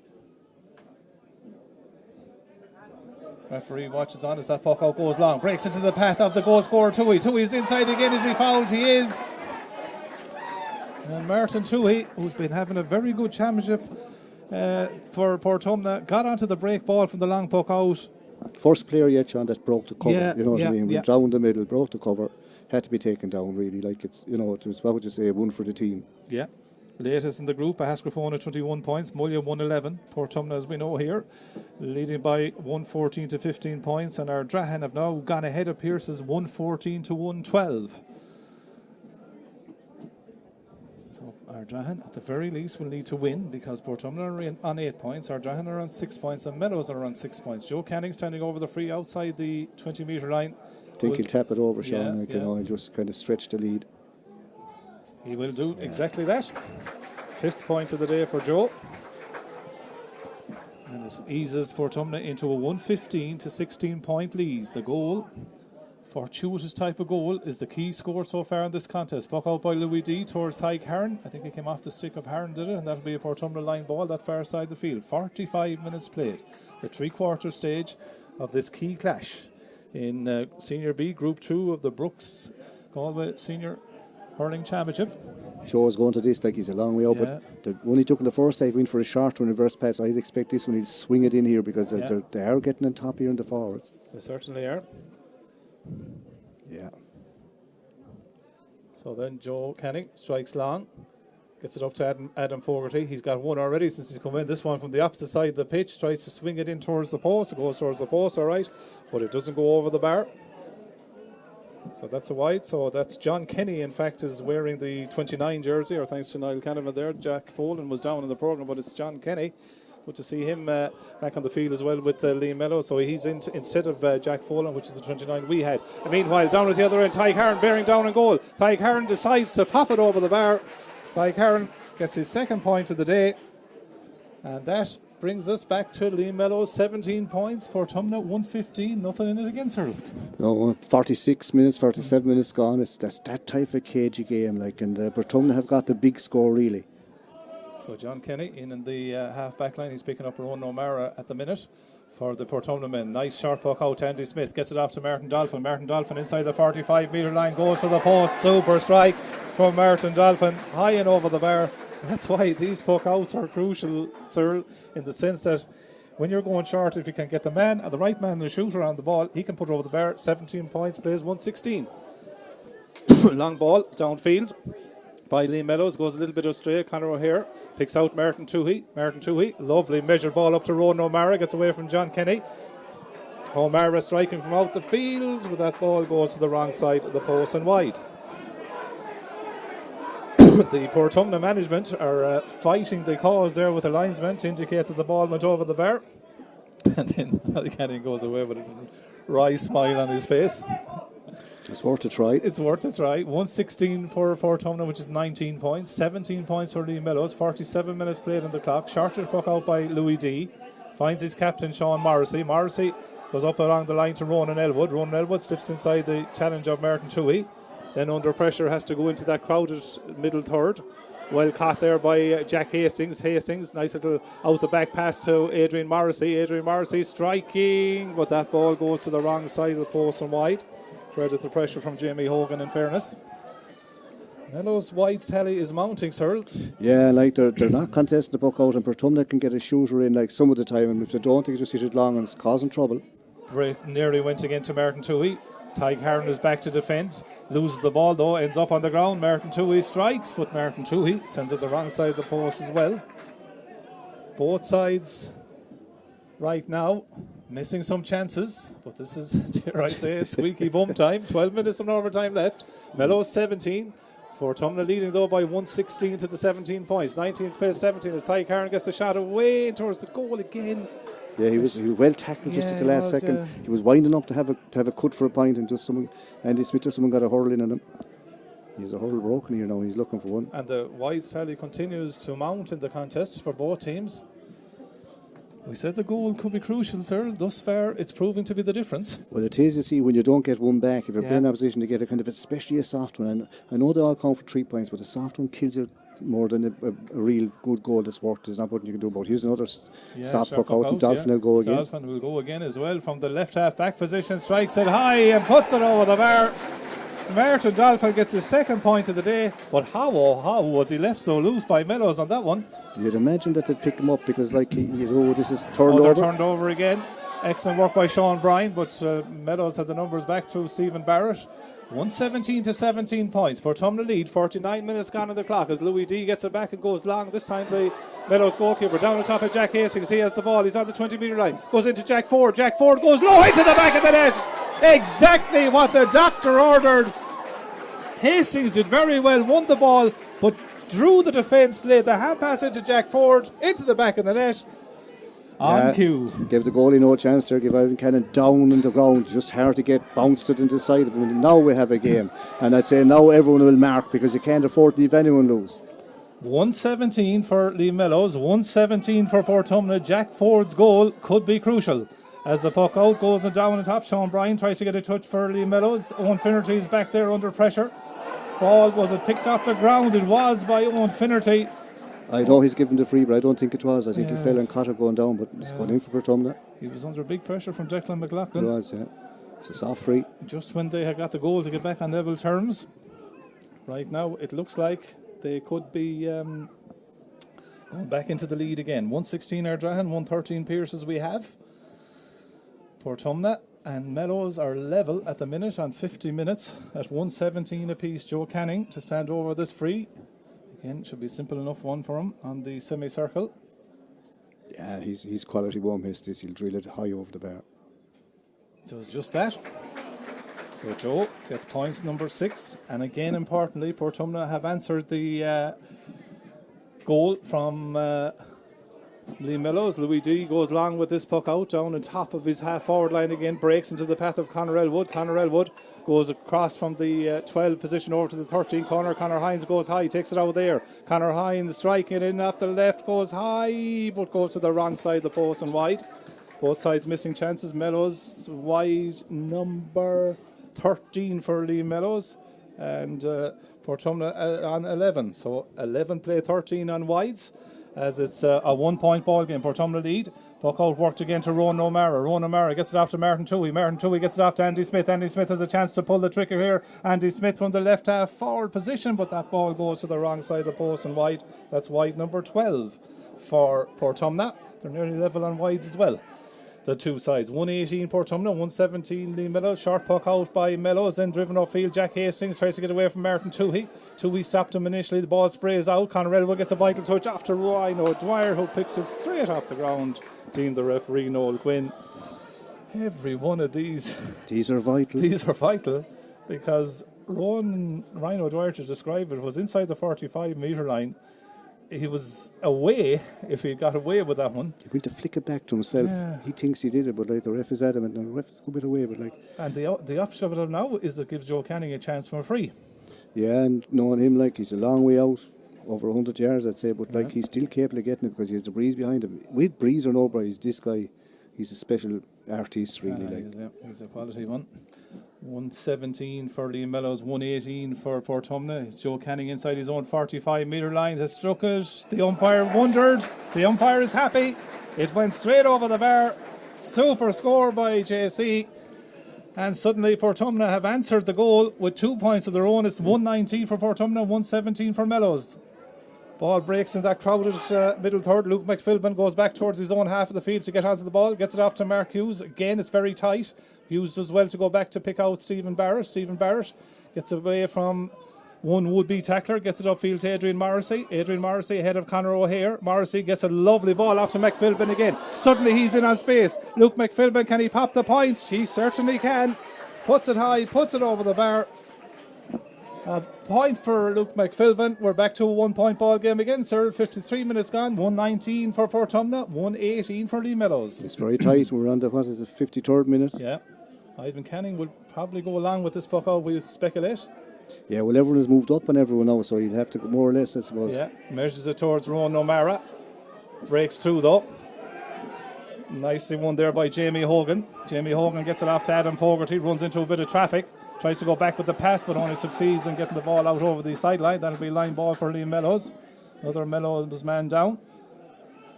referee watches on as that puck out goes long. Breaks into the path of the goal scorer, Toohey. Toohey's inside again. Is he fouled? He is. And Martin Toohey, who's been having a very good championship for Portumna, got onto the break ball from the long puck out. First player yet, Sean, that broke the cover. Yeah, you know what I mean? Yeah. Went down the middle, broke the cover, had to be taken down really. Like it was, what would you say, a win for the team. Yeah. Latest in the group, Ahascrafona 21 points, Mulla 111. Portumna, as we know here, leading by 114 to 15 points, and our Ardrahan have now gone ahead of Pearce's 114 to 112. So Ardrahan, at the very least, will need to win because Portumna are on 8 points, Ardrahan are on 6 points, and Mellows are on 6 points. Joe Canning standing over the free outside the 20-metre line. I think he'll tap it over, Sean. Yeah. He'll just kind of stretch the lead. He will do exactly that. 5th point of the day for Joe. And it eases Portumna into a 115 to 16 point lead. The goal, fortuitous type of goal, is the key score so far in this contest. Puck out by Louis D towards Tyg Hearn. I think he came off the stick of Hearn, did it? And that'll be a Portumna line ball that far side the field. 45 minutes played. The 3/4 stage of this key clash in Senior B, Group 2 of the Brooks Galway Senior Hurling Championship. Joe's going to this like he's a long way up, but the one he took in the first half went for a short run reverse pass. I'd expect this one he'll swing it in here because they are getting on top here in the forwards. They certainly are. Yeah. So then Joe Canning strikes long, gets it up to Adam Fogarty. He's got one already since he's come in. This one from the opposite side of the pitch, tries to swing it in towards the post. It goes towards the post, all right, but it doesn't go over the bar. So that's a wide. So that's John Kenny, in fact, is wearing the 29 jersey, or thanks to Niall Canavan there. Jack Folan was down in the programme, but it's John Kenny. Good to see him back on the field as well with Liam Mellows. So he's instead of Jack Folan, which is the 29 we had. And meanwhile, down at the other end, Tyg Hearn bearing down in goal. Tyg Hearn decides to pop it over the bar. Tyg Hearn gets his 2nd point of the day. And that brings us back to Liam Mellows, 17 points. Portumna 115, nothing in it against her. No, 46 minutes, 47 minutes gone. That's that type of cagey game, like, and Portumna have got the big score really. So John Kenny in the half back line. He's picking up Rowan O'Mara at the minute for the Portumna men. Nice short puck out to Andy Smith. Gets it off to Martin Dolphin. Martin Dolphin inside the 45-metre line goes for the post. Super strike from Martin Dolphin. High and over the bar. That's why these puck outs are crucial, sir, in the sense that when you're going short, if you can get the right man, the shooter on the ball, he can put it over the bar. 17 points, plays 116. Long ball downfield. by Lee Mellows, goes a little bit astray. Conor O'Hare picks out Martin Toohey. Lovely measured ball up to Ronan O'Mara, gets away from John Kenny. O'Mara striking from out the field, but that ball goes to the wrong side of the post and wide. The Portumna management are fighting the cause there with the linesman to indicate that the ball went over the bar. And then Kenny goes away with a wry smile on his face. It's worth a try. 116 for Portumna, which is 19 points. 17 points for Lee Mellows. 47 minutes played on the clock. Shortage puck out by Louis D. Finds his captain, Sean Morrissey. Morrissey goes up along the line to Ronan Elwood. Ronan Elwood slips inside the challenge of Martin Toohey. Then under pressure has to go into that crowded middle third. Well caught there by Jack Hastings. Nice little out the back pass to Adrian Morrissey striking, but that ball goes to the wrong side of the post and wide. Credit the pressure from Jamie Hogan in fairness. Mellows wide's tally is mounting, Cyril. Yeah, like they're not contesting the puck out, and Portumna can get a shooter in like some of the time, and if they don't, they just hit it long and it's causing trouble. Nearly went again to Martin Toohey. Ty Karen is back to defend. Loses the ball though, ends up on the ground. Martin Toohey strikes, but Martin Toohey sends it the wrong side of the post as well. Both sides right now missing some chances, but this is, dare I say, it's squeaky bum time. 12 minutes of overtime left. Mellows 17. Portumna leading though by 116 to the 17 points. 19 space 17 as Ty Karen gets the shot away towards the goal again. Yeah, he was well tackled just at the last second. Yeah. He was winding up to have a cut for a point, and just Andy Smith or someone got a hurl in on him. He has a hurl broken here now. He's looking for one. And the wide tally continues to mount in the contest for both teams. We said the goal could be crucial, sir. Thus far, it's proving to be the difference. Well, it is, you see, when you don't get one back, if you're playing opposition to get a kind of, especially a soft one. And I know they all count for 3 points, but a soft one kills you more than a real good goal that's worked. There's not what you can do about it. Here's another soft puck out, and Dolphin will go again. Dolphin will go again as well from the left half back position, strikes it high and puts it over the bar. Martin Dolphin gets his second point of the day, but how was he left so loose by Mellows on that one? You'd imagine that they'd pick him up because this is turned over. They're turned over again. Excellent work by Sean Bryan, but Mellows had the numbers back through Stephen Barrett. 117 to 17 points. Portumna lead, 49 minutes gone on the clock as Louis D gets it back and goes long. This time the Mellows goalkeeper down on top of Jack Hastings. He has the ball. He's on the 20-metre line. Goes into Jack Ford. Jack Ford goes low into the back of the net. Exactly what the doctor ordered. Hastings did very well, won the ball, but drew the defence, laid the hand pass into Jack Ford, into the back of the net. On cue. Give the goalie no chance there, give Ivan Cannon down on the ground, just hard to get bounced it into the side of him. And now we have a game, and I'd say now everyone will mark because you can't afford to leave anyone lose. 117 for Lee Mellows, 117 for Portumna. Jack Ford's goal could be crucial. As the puck out goes and down on top, Sean Bryan tries to get a touch for Lee Mellows. Owen Finnerty is back there under pressure. Ball, was it picked off the ground? It was by Owen Finnerty. I know he's given the free, but I don't think it was. I think he fell and caught it going down, but it's gone in for Portumna. He was under big pressure from Declan McLaughlin. He was, yeah. It's a soft free. Just when they had got the goal to get back on level terms. Right now, it looks like they could be going back into the lead again. 116 Ardrahan, 113 Pierce as we have. Portumna and Mellows are level at the minute on 50 minutes at 117 apiece. Joe Canning to stand over this free. Again, should be a simple enough one for him on the semicircle. Yeah, he's quality won't miss this. He'll drill it high over the bar. Does just that. So Joe gets points number 6. And again, importantly, Portumna have answered the goal from Lee Mellows. Louis D goes long with this puck out down on top of his half forward line again, breaks into the path of Conor Elwood. Conor Elwood goes across from the 12 position over to the 13 corner. Conor Hines goes high, takes it out there. Conor Hines striking it in off the left, goes high but goes to the wrong side of the post and wide. Both sides missing chances. Mellows wide number 13 for Lee Mellows and Portumna on 11. So 11 play 13 on wides. As it's a 1 point ball game. Portumna lead. Puck out worked again to Ronan O'Mara. Ronan O'Mara gets it off to Martin Toohey. Martin Toohey gets it off to Andy Smith. Andy Smith has a chance to pull the trigger here. Andy Smith from the left half forward position, but that ball goes to the wrong side of the post and wide. That's wide number 12 for Portumna. They're nearly level on wides as well. the two sides. 118 Portumna, 117 Lee Mellows. Short puck out by Mellows, then driven upfield. Jack Hastings tries to get away from Martin Toohey. Toohey stopped him initially. The ball sprays out. Conor Elwood gets a vital touch after Ryan O'Dwyer, who picked it straight off the ground. Deemed the referee Noel Quinn. Every one of these. These are vital. These are vital because Ryan O'Dwyer, to describe it, was inside the 45-metre line. He was away if he got away with that one. He went to flick it back to himself. Yeah. He thinks he did it, but like the ref is adamant, and the ref is a bit away. But like, and the opposite of it now is that gives Joe Canning a chance from a free. Yeah, and knowing him, like he's a long way out, over 100 yards, I'd say, but like he's still capable of getting it because he has the breeze behind him. With breeze or no breeze, this guy, he's a special artist, really. He's a quality one. 117 for Liam Mellows, 118 for Portumna. Joe Canning inside his own 45-metre line has struck it. The umpire wondered. The umpire is happy. It went straight over the bar. Super score by JC. And suddenly Portumna have answered the goal with 2 points of their own. It's 119 for Portumna, 117 for Mellows. Ball breaks in that crowded middle third. Luke McPhilbin goes back towards his own half of the field to get onto the ball. Gets it off to Mark Hughes. Again, it's very tight. Hughes does well to go back to pick out Stephen Barrett. Stephen Barrett gets away from one would-be tackler. Gets it upfield to Adrian Morrissey. Adrian Morrissey ahead of Conor O'Hare. Morrissey gets a lovely ball off to McPhilbin again. Suddenly he's in on space. Luke McPhilbin, can he pop the point? He certainly can. Puts it high, puts it over the bar. A point for Luke McPhilbin. We're back to a 1 point ball game again, sir. 53 minutes gone. 119 for Portumna, 118 for Lee Mellows. It's very tight. We're on the 53rd minute. Yeah. Ivan Canning will probably go along with this puck out, we speculate. Yeah, well, everyone has moved up on everyone now, so he'll have to go more or less, I suppose. Yeah, measures it towards Rowan O'Mara. Breaks through though. Nicely won there by Jamie Hogan. Jamie Hogan gets it off to Adam Fogarty, runs into a bit of traffic. Tries to go back with the pass, but only succeeds in getting the ball out over the sideline. That'll be line ball for Liam Mellows. Another Mellows man down.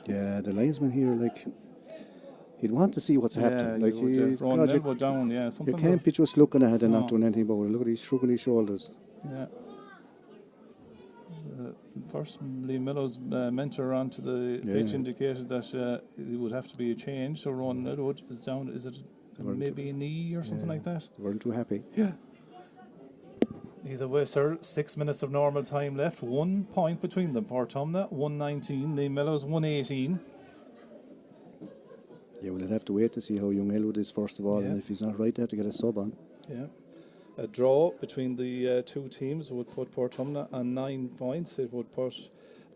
Yeah, the linesman here, like, he'd want to see what's happening. Like, down, yeah. You can't be just looking ahead and not doing anything about it. Look at he's shrugging his shoulders. Yeah. First, Liam Mellows' mentor onto the pitch indicated that it would have to be a change. So Ron Edward is down. Is it maybe a knee or something like that? They weren't too happy. Yeah. Either way, sir, 6 minutes of normal time left. 1 point between them. Portumna 119, Liam Mellows 118. Yeah, we'll have to wait to see how young Elwood is first of all, and if he's not right, they have to get a sub on. Yeah. A draw between the two teams would put Portumna on 9 points. It would put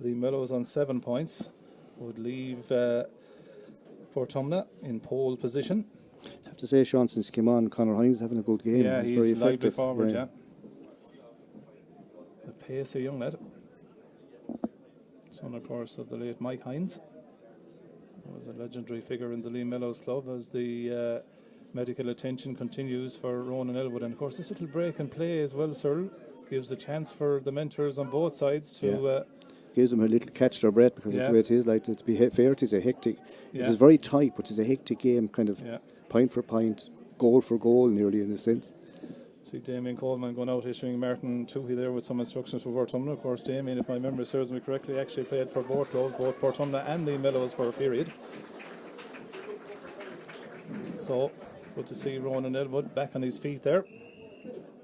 Liam Mellows on 7 points. Would leave Portumna in pole position. I have to say, Sean, since he came on, Conor Hines is having a good game. Yeah, he's very effective. Forward, yeah. The pacey young lad. Son, of course, of the late Mike Hines. He was a legendary figure in the Liam Mellows club as the medical attention continues for Ronan Elwood. And, of course, this little break and play as well, sir, gives a chance for the mentors on both sides to... gives them a little catch their breath because of the way it is. Like, to be fair, it is a hectic... It is very tight, but it's a hectic game, kind of point for point, goal for goal, nearly, in a sense. See Damien Coleman going out issuing Martin Toohey there with some instructions for Portumna. Of course, Damien, if my memory serves me correctly, actually played for both clubs, both Portumna and Liam Mellows for a period. So, good to see Ronan Elwood back on his feet there.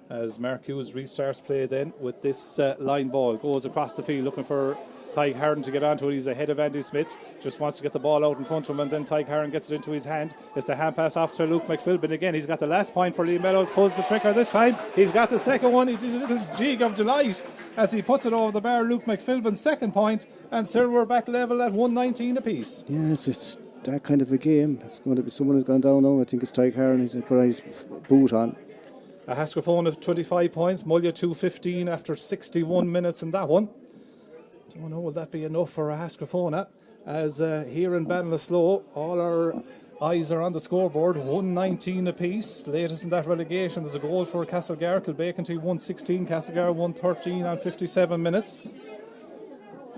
As Mark Hughes restarts play then with this line ball. Goes across the field looking for Tyke Harden to get onto it. He's ahead of Andy Smith. Just wants to get the ball out in front of him, and then Tyke Harden gets it into his hand. It's the hand pass off to Luke McPhilbin again. He's got the last point for Liam Mellows. Pulls the trigger this time. He's got the second one. He's a little jig of delight as he puts it over the bar. Luke McPhilbin's second point, and still we're back level at 119 apiece. Yes, it's that kind of a game. It's going to be someone who's gone down now. I think it's Tyke Harden. He's put his boot on. A Hascafone of 25 points, Mulla 215 after 61 minutes in that one. Don't know, will that be enough for a Hascafona? As here in Ballinasloe, all our eyes are on the scoreboard, 119 apiece. Latest in that relegation, there's a goal for Castlegar. Kilbacon 116, Castlegar 113 on 57 minutes.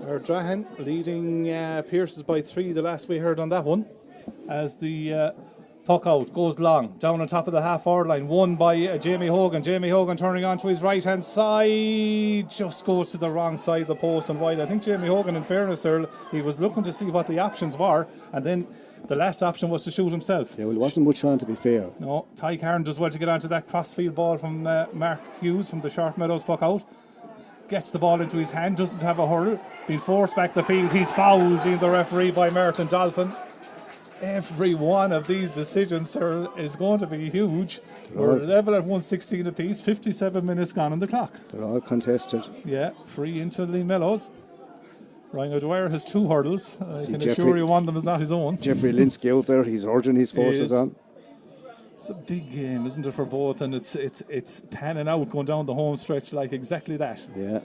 Drahan leading Pierces by 3, the last we heard on that one. As the puck out, goes long, down on top of the half-forward line, won by Jamie Hogan. Jamie Hogan turning on to his right-hand side, just goes to the wrong side of the post and wide. I think Jamie Hogan, in fairness, Earl, he was looking to see what the options were, and then The last option was to shoot himself. Yeah, well, it wasn't much on, to be fair. No, Ty Carn does well to get onto that crossfield ball from Mark Hughes from the short Mellows puck out. Gets the ball into his hand, doesn't have a hurl. Being forced back the field, he's fouled in the referee by Merton Dolphin. Every one of these decisions is going to be huge. We're level at 116 apiece, 57 minutes gone on the clock. They're all contested. Yeah, free into Lee Mellows. Ryan O'Dwyer has 2 hurdles. I can Jeffrey, assure you one of them is not his own. Jeffrey Linsky out there, he's urging his forces on. It's a big game, isn't it, for both? And it's panning out, going down the home stretch like exactly that. Yeah,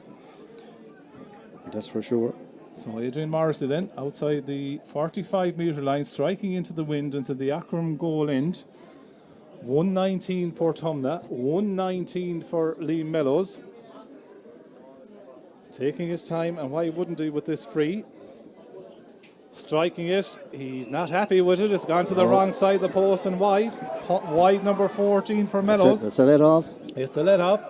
that's for sure. So Adrian Morrissey then, outside the 45-metre line, striking into the wind, into the Ackram goal end. 119 Portumna, 119 for Lee Mellows. Taking his time, and why wouldn't he with this free? Striking it, he's not happy with it. It's gone to the wrong side of the post and wide. Wide number 14 for Mellows. That's a let off. It's a let off.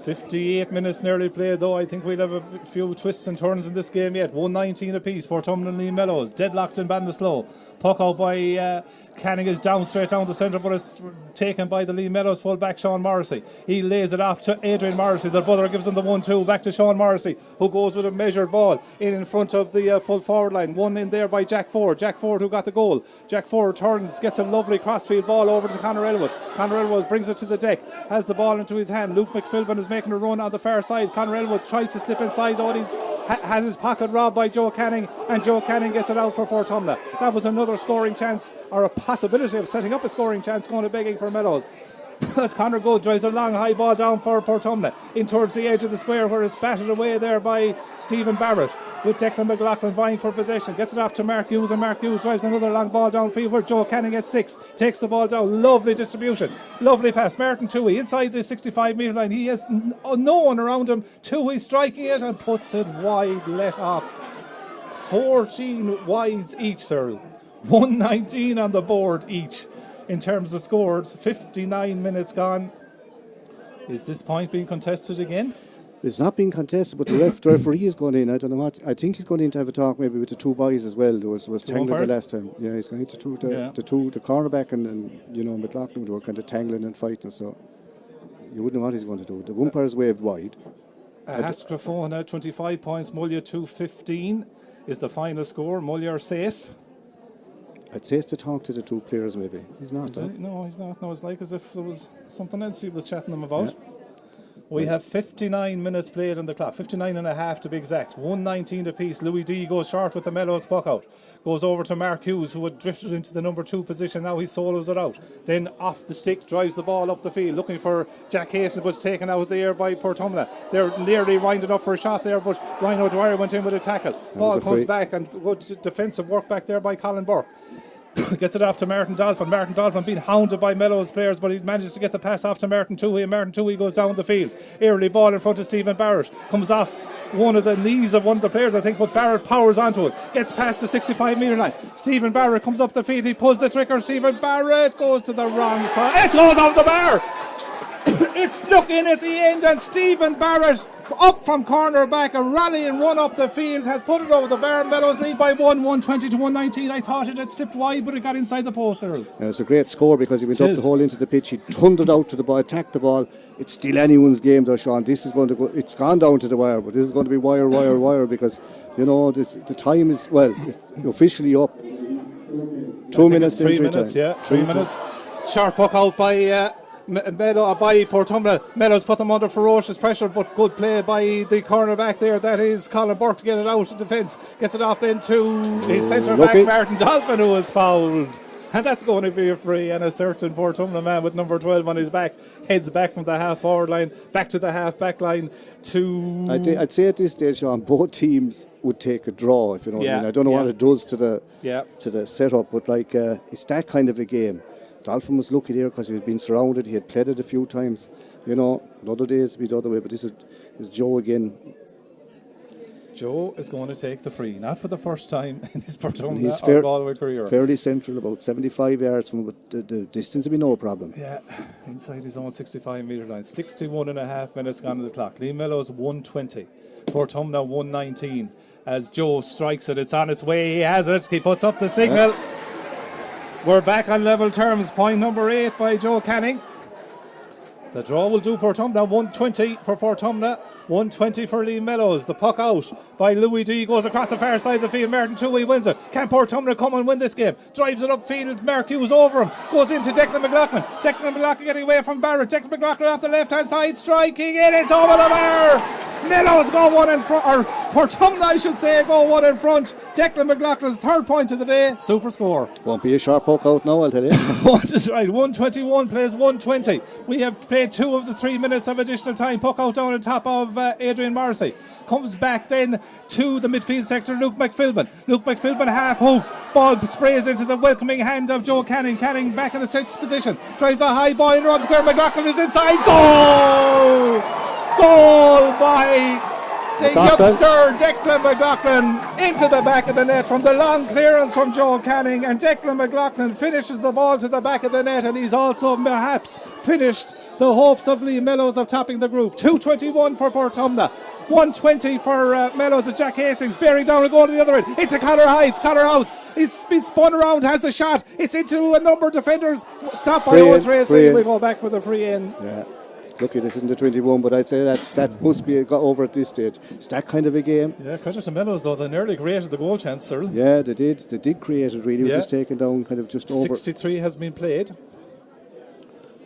58 minutes nearly played, though. I think we'll have a few twists and turns in this game yet. 119 apiece for Portumna and Lee Mellows. Deadlocked in Bandaslow. Puck out by Canning is down straight down the centre, but it's taken by the Lee Mellows full-back Sean Morrissey. He lays it off to Adrian Morrissey. The brother gives him the 1-2 back to Sean Morrissey, who goes with a measured ball in front of the full forward line. One in there by Jack Ford. Jack Ford, who got the goal. Jack Ford turns, gets a lovely crossfield ball over to Conor Elwood. Conor Elwood brings it to the deck, has the ball into his hand. Luke McPhilbin is making a run on the far side. Conor Elwood tries to slip inside, though he's has his pocket robbed by Joe Canning, and Joe Canning gets it out for Portumna. That was another scoring chance, or a possibility of setting up a scoring chance, going to begging for Mellows. As Conor Gould drives a long high ball down for Portumna in towards the edge of the square, where it's batted away there by Stephen Barrett, with Declan McLaughlin vying for possession. Gets it off to Mark Hughes, and Mark Hughes drives another long ball downfield where Joe Canning gets 6, takes the ball down. Lovely distribution, lovely pass. Martin Toohey inside the 65-metre line. He has no one around him. Toohey striking it and puts it wide, let off. 14 wides each, sir. 119 on the board each in terms of scores. 59 minutes gone. Is this point being contested again? It's not being contested, but the referee is going in. I don't know what. I think he's going in to have a talk maybe with the 2 boys as well. There was tangling the last time. Yeah, he's going to the cornerback and McLaughlin were kind of tangling and fighting. So you wouldn't know what he's going to do. The umpires waved wide. Hascrafone at 25 points. Mullya 215 is the final score. Mullya are safe. I'd say it's to talk to the 2 players maybe. He's not. No, he's not. No, it's like as if there was something else he was chatting them about. Yeah. We have 59 minutes played on the clock, 59 and a half to be exact. 119 apiece. Louis D goes short with the Mellows puck out. Goes over to Mark Hughes, who had drifted into the number 2 position. Now he solos it out. Then off the stick, drives the ball up the field, looking for Jack Hastings, but taken out of the air by Portumna. They're nearly winding up for a shot there, but Ryan O'Dwyer went in with a tackle. Ball comes back, and good defensive work back there by Colin Burke. Gets it off to Martin Dolphin. Martin Dolphin being hounded by Mellows players, but he manages to get the pass off to Martin Toohey, and Martin Toohey goes down the field. Early ball in front of Stephen Barrett. Comes off one of the knees of one of the players, I think, but Barrett powers onto it. Gets past the 65-metre line. Stephen Barrett comes up the field. He pulls the trigger. Stephen Barrett goes to the wrong side. It goes off the bar! It snuck in at the end, and Stephen Barrett, up from corner back, a rallying run up the field, has put it over the bar. Mellows lead by 120 to 119. I thought it had slipped wide, but it got inside the post there. It's a great score because he went up the hole into the pitch. He thundered out to the ball, attacked the ball. It's still anyone's game though, Sean. This is going to go. It's gone down to the wire, but this is going to be wire because the time is it's officially up. 2 minutes. 3 minutes. Yeah, 3 minutes. Sharp puck out by Portumna. Mellows put them under ferocious pressure, but good play by the cornerback there. That is Colin Burke to get it out of defence. Gets it off then to his centre back Martin Dolphin, who was fouled. And that's going to be a free, and a certain Portumna man with number 12 on his back heads back from the half forward line back to the half back line to... I'd say at this stage, Sean, both teams would take a draw, if you know what I mean. I don't know what it does to the setup, but it's that kind of a game. Dolphin was lucky there because he had been surrounded. He had played it a few times. Other days it'd be the other way, but this is Joe again. Joe is going to take the free, not for the first time in his Portumna or Galway career. Fairly central, about 75 yards from the distance would be no problem. Yeah, inside his own 65-metre line. 61 and a half minutes gone on the clock. Lee Mellows 120, Portumna 119. As Joe strikes it, it's on its way. He has it. He puts up the signal. We're back on level terms. Point number 8 by Joe Canning. The draw will do Portumna. 120 for Portumna. 120 for Lee Mellows. The puck out by Louis D goes across the far side of the field. Martin Toohey wins it. Can Portumna come and win this game? Drives it upfield. Mark Hughes over him. Goes into Declan McLaughlin. Declan McLaughlin getting away from Barrett. Declan McLaughlin off the left hand side. Striking in. It's over the bar. Mellows go one in front. Or Portumna, I should say, go one in front. Declan McLaughlin's third point of the day. Super score. Won't be a sharp poke out now, I'll tell you. That's right. 121 plays 120. We have played 2 of the 3 minutes of additional time. Puck out down on top of Adrian Morrissey. Comes back then to the midfield sector, Luke McPhilbin. Luke McPhilbin half hooked. Ball sprays into the welcoming hand of Joe Canning. Canning back in the 6th position. Tries a high ball in run square. McLaughlin is inside. Goal! Goal by the youngster Declan McLaughlin into the back of the net from the long clearance from Joe Canning, and Declan McLaughlin finishes the ball to the back of the net, and he's also perhaps finished the hopes of Lee Mellows of topping the group. 2:21 for Portumna, 1:20 for Mellows and Jack Hastings, bearing down and going to the other end into Connor Hyde. Connor Hyde, he's been spun around, has the shot, it's into a number of defenders, stopped by Owen Tracy. We go back for the free in. Yeah. Lucky this isn't the 21, but I'd say that must be got over at this stage. It's that kind of a game. Yeah, credit to Mellows though, they nearly created the goal chance, sir. Yeah, they did. They did create it really. It was just taken down kind of just over. 63 has been played.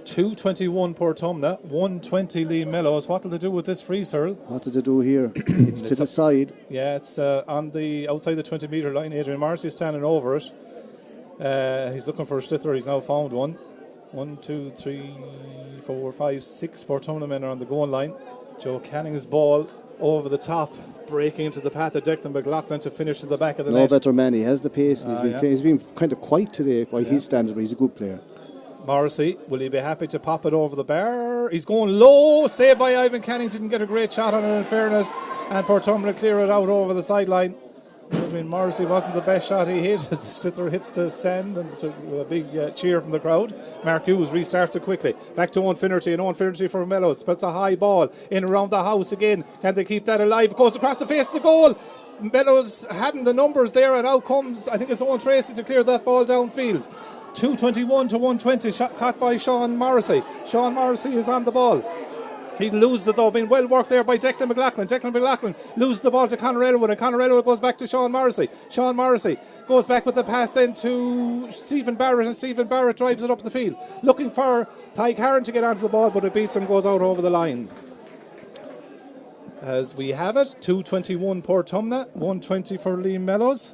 2:21 Portumna, 1:20 Lee Mellows. What will they do with this free, sir? What did they do here? It's to the side. Yeah, it's on the outside the 20-metre line. Adrian Morrissey is standing over it. He's looking for a slither. He's now found one. 1, 2, 3, 4, 5, 6 Portumna men are on the goal line. Joe Canning's ball over the top, breaking into the path of Declan McLaughlin to finish to the back of the net. No better man. He has the pace. He's been kind of quiet today while he's standing, but he's a good player. Morrissey, will he be happy to pop it over the bar? He's going low. Saved by Ivan Canning. Didn't get a great shot on it, in fairness. And Portumna clear it out over the sideline. I mean, Morrissey wasn't the best shot he hit as the sitter hits the stand, and it's a big cheer from the crowd. Mark Hughes restarts it quickly. Back to Owen Finnerty, and Owen Finnerty for Mellows. Puts a high ball in around the house again. Can they keep that alive? It goes across the face of the goal. Mellows hadn't the numbers there, and out comes, I think it's Owen Tracy to clear that ball downfield. 2:21 to 1:20, shot caught by Sean Morrissey. Sean Morrissey is on the ball. He loses it though, being well worked there by Declan McLaughlin. Declan McLaughlin loses the ball to Conor Elwood, and Conor Elwood goes back to Sean Morrissey. Sean Morrissey goes back with the pass then to Stephen Barrett, and Stephen Barrett drives it up the field, looking for Ty Carron to get onto the ball, but it beats him, goes out over the line. As we have it, 2:21 Portumna, 1:20 for Lee Mellows.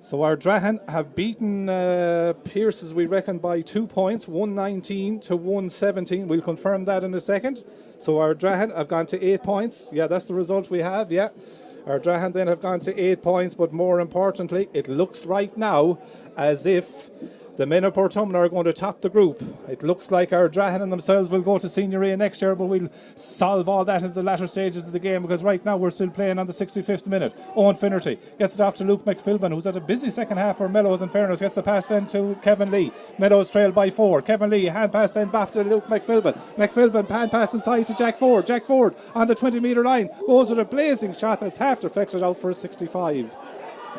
So our Drahan have beaten Pearse, as we reckon, by 2 points, 119 to 117. We'll confirm that in a second. So our Drahan have gone to 8 points. Yeah, that's the result we have, yeah. Our Drahan then have gone to 8 points, but more importantly, it looks right now as if the men of Portumna are going to top the group. It looks like our Drahan and themselves will go to Senior A next year, but we'll solve all that in the latter stages of the game, because right now we're still playing on the 65th minute. Owen Finnerty gets it off to Luke McPhilbin, who's had a busy second half for Mellows, in fairness. Gets the pass then to Kevin Lee. Mellows trail by 4. Kevin Lee, hand pass then back to Luke McPhilbin. McPhilbin, hand pass inside to Jack Ford. Jack Ford on the 20-metre line goes with a blazing shot that's half deflected out for a 65.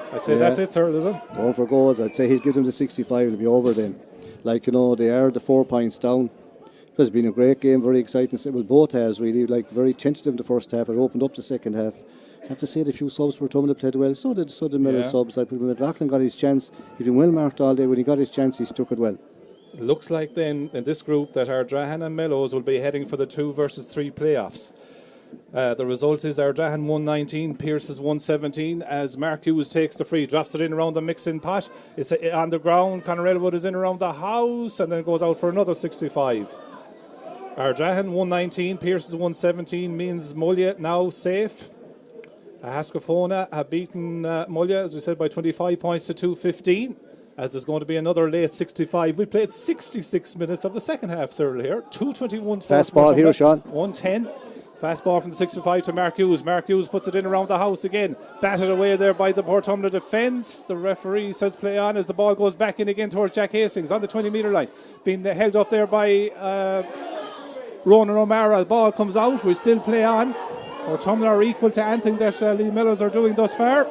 I'd say that's it, sir, is it? Going for goals. I'd say he'd give them the 65, it'll be over then. Like, you know, they are the 4 points down. It's been a great game, very exciting. Well, both halves really, like, very tentative in the first half. It opened up the second half. I have to say the few subs for Portumna played well. So did Mellows subs. Like, when McLaughlin got his chance, he'd been well marked all day. When he got his chance, he took it well. Looks like then in this group that our Drahan and Mellows will be heading for the 2 versus 3 playoffs. The result is our Drahan 119, Pearse is 117, as Mark Hughes takes the free, drops it in around the mixing pot. It's on the ground. Conor Elwood is in around the house, and then goes out for another 65. Our Drahan 119, Pearse is 117, means Mullia now safe. Haskafona have beaten Mullia, as we said, by 25 points to 215. As there's going to be another late 65. We played 66 minutes of the second half, sir, here. 2:21. Fast ball here, Sean. 110. Fast ball from the 65 to Mark Hughes. Mark Hughes puts it in around the house again. Batted away there by the Portumna defence. The referee says play on as the ball goes back in again towards Jack Hastings on the 20-metre line. Being held up there by Ronan O'Mara. The ball comes out. We still play on. Portumna are equal to anything that Lee Mellows are doing thus far.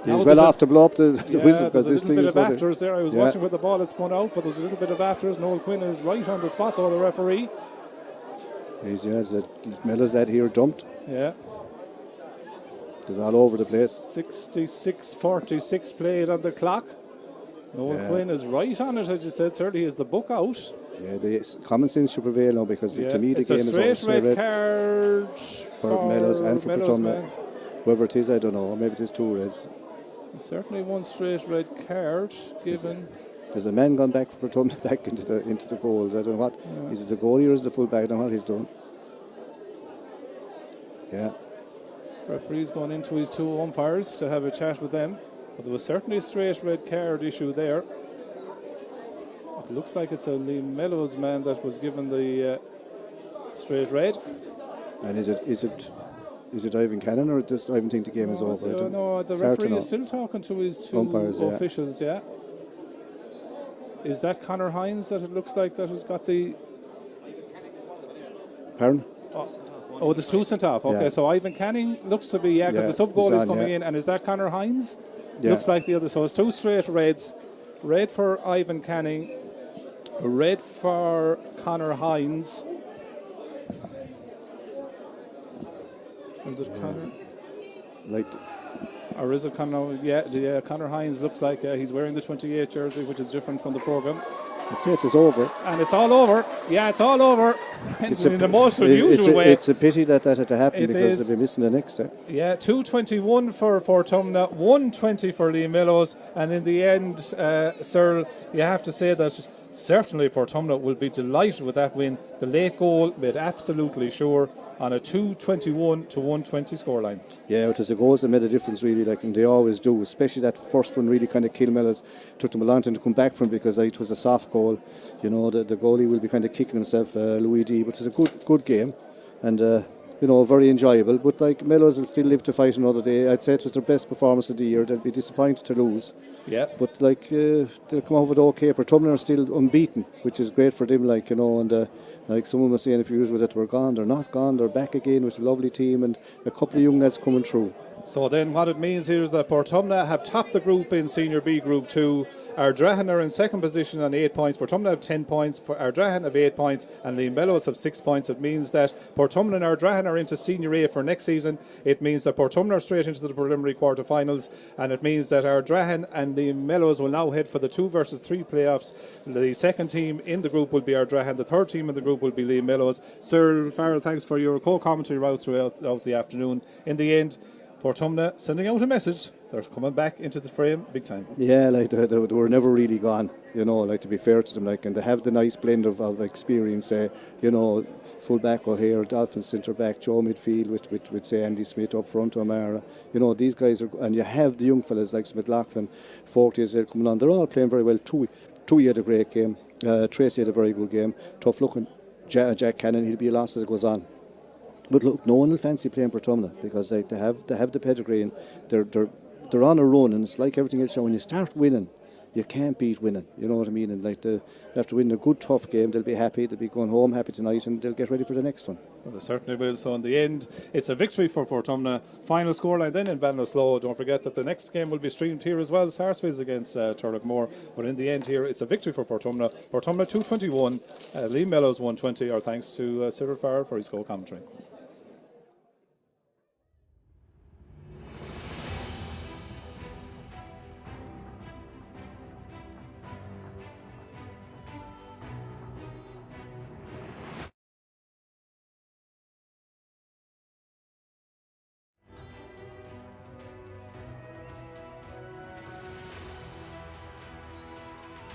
He's well off to blow up the whistle because there's this a thing little is bit of going afters there. I was watching where the ball had spun out, but there's a little bit of afters. Noel Quinn is right on the spot, though, the referee. He's Mellows that here dumped. Yeah. It's all over the place. 66:46 played on the clock. Noel Quinn is right on it, as you said. Certainly is the book out. Yeah, the common sense should prevail now because to me the game is over. It's a straight red card for Mellows and for Portumna. Whoever it is, I don't know. Maybe it is 2 reds. Certainly one straight red card given. There's a man gone back for Portumna back into the goals. I don't know what. Is it the goalie or is it the full back? I don't know what he's done. Yeah. Referee's gone into his 2 umpires to have a chat with them. But there was certainly a straight red card issue there. It looks like it's a Mellows man that was given the straight red. And is it Ivan Cannon or just Ivan think the game is over? No, the referee is still talking to his 2 umpires, officials, Is that Conor Hines that it looks like that has got the... Pardon? Oh, there's 2 sent off. Okay, so Ivan Canning looks to be, because the sub-goal is coming in. And is that Conor Hines? Yeah. Looks like the other. So it's 2 straight reds. Red for Ivan Canning. Red for Conor Hines. Is it Conor? Or is it Conor? Yeah, Conor Hines looks like he's wearing the 28 jersey, which is different from the programme. I'd say it's over. And it's all over. Yeah, it's all over. In the most unusual way. It's a pity that had to happen because they'll be missing the next step. Yeah, 2:21 for Portumna, 1:20 for Lee Mellows. And in the end, Cyril, you have to say that certainly Portumna will be delighted with that win. The late goal made absolutely sure on a 2:21 to 1:20 scoreline. Yeah, it was the goals that made a difference really, and they always do, especially that first one really kind of killed Mellows. Took them a long time to come back from because it was a soft goal. The goalie will be kind of kicking himself, Louis D, but it was a good game and very enjoyable. But Mellows will still live to fight another day. I'd say it was their best performance of the year. They'll be disappointed to lose. Yeah. But they'll come out with okay. Portumna are still unbeaten, which is great for them. And someone was saying a few years ago that they were gone. They're not gone. They're back again with a lovely team and a couple of young lads coming through. So then what it means here is that Portumna have topped the group in Senior B Group 2. Ardrahan are in second position on 8 points. Portumna have 10 points. Ardrahan have 8 points. And Lee Mellows have 6 points. It means that Portumna and Ardrahan are into Senior A for next season. It means that Portumna are straight into the preliminary quarterfinals. And it means that Ardrahan and Lee Mellows will now head for the 2 versus 3 playoffs. The second team in the group will be Ardrahan. The third team in the group will be Lee Mellows. Sir Farrell, thanks for your co-commentary throughout the afternoon. In the end, Portumna sending out a message. They're coming back into the frame big time. Yeah, they were never really gone, to be fair to them, and they have the nice blend of experience, full back O'Hare, Dolphins centre back, Joe midfield with say Andy Smith up front, O'Mara. These guys are, and you have the young fellas like Smith Laughlin, 40 as they're coming on. They're all playing very well. Tui had a great game. Tracy had a very good game. Tough looking. Jack Cannon, he'll be a loss as it goes on. But look, no one will fancy playing Portumna because they have the pedigree and they're on a run, and it's like everything else. So when you start winning, you can't beat winning. You know what I mean? And after winning a good tough game, they'll be happy. They'll be going home happy tonight, and they'll get ready for the next one. Well, they certainly will. So in the end, it's a victory for Portumna. Final scoreline then in Ballinasloe. Don't forget that the next game will be streamed here as well. Sarsfields against Turlockmore. But in the end here, it's a victory for Portumna. Portumna 2:21, Lee Mellows 1:20. Our thanks to Cyril Farrell for his co-commentary.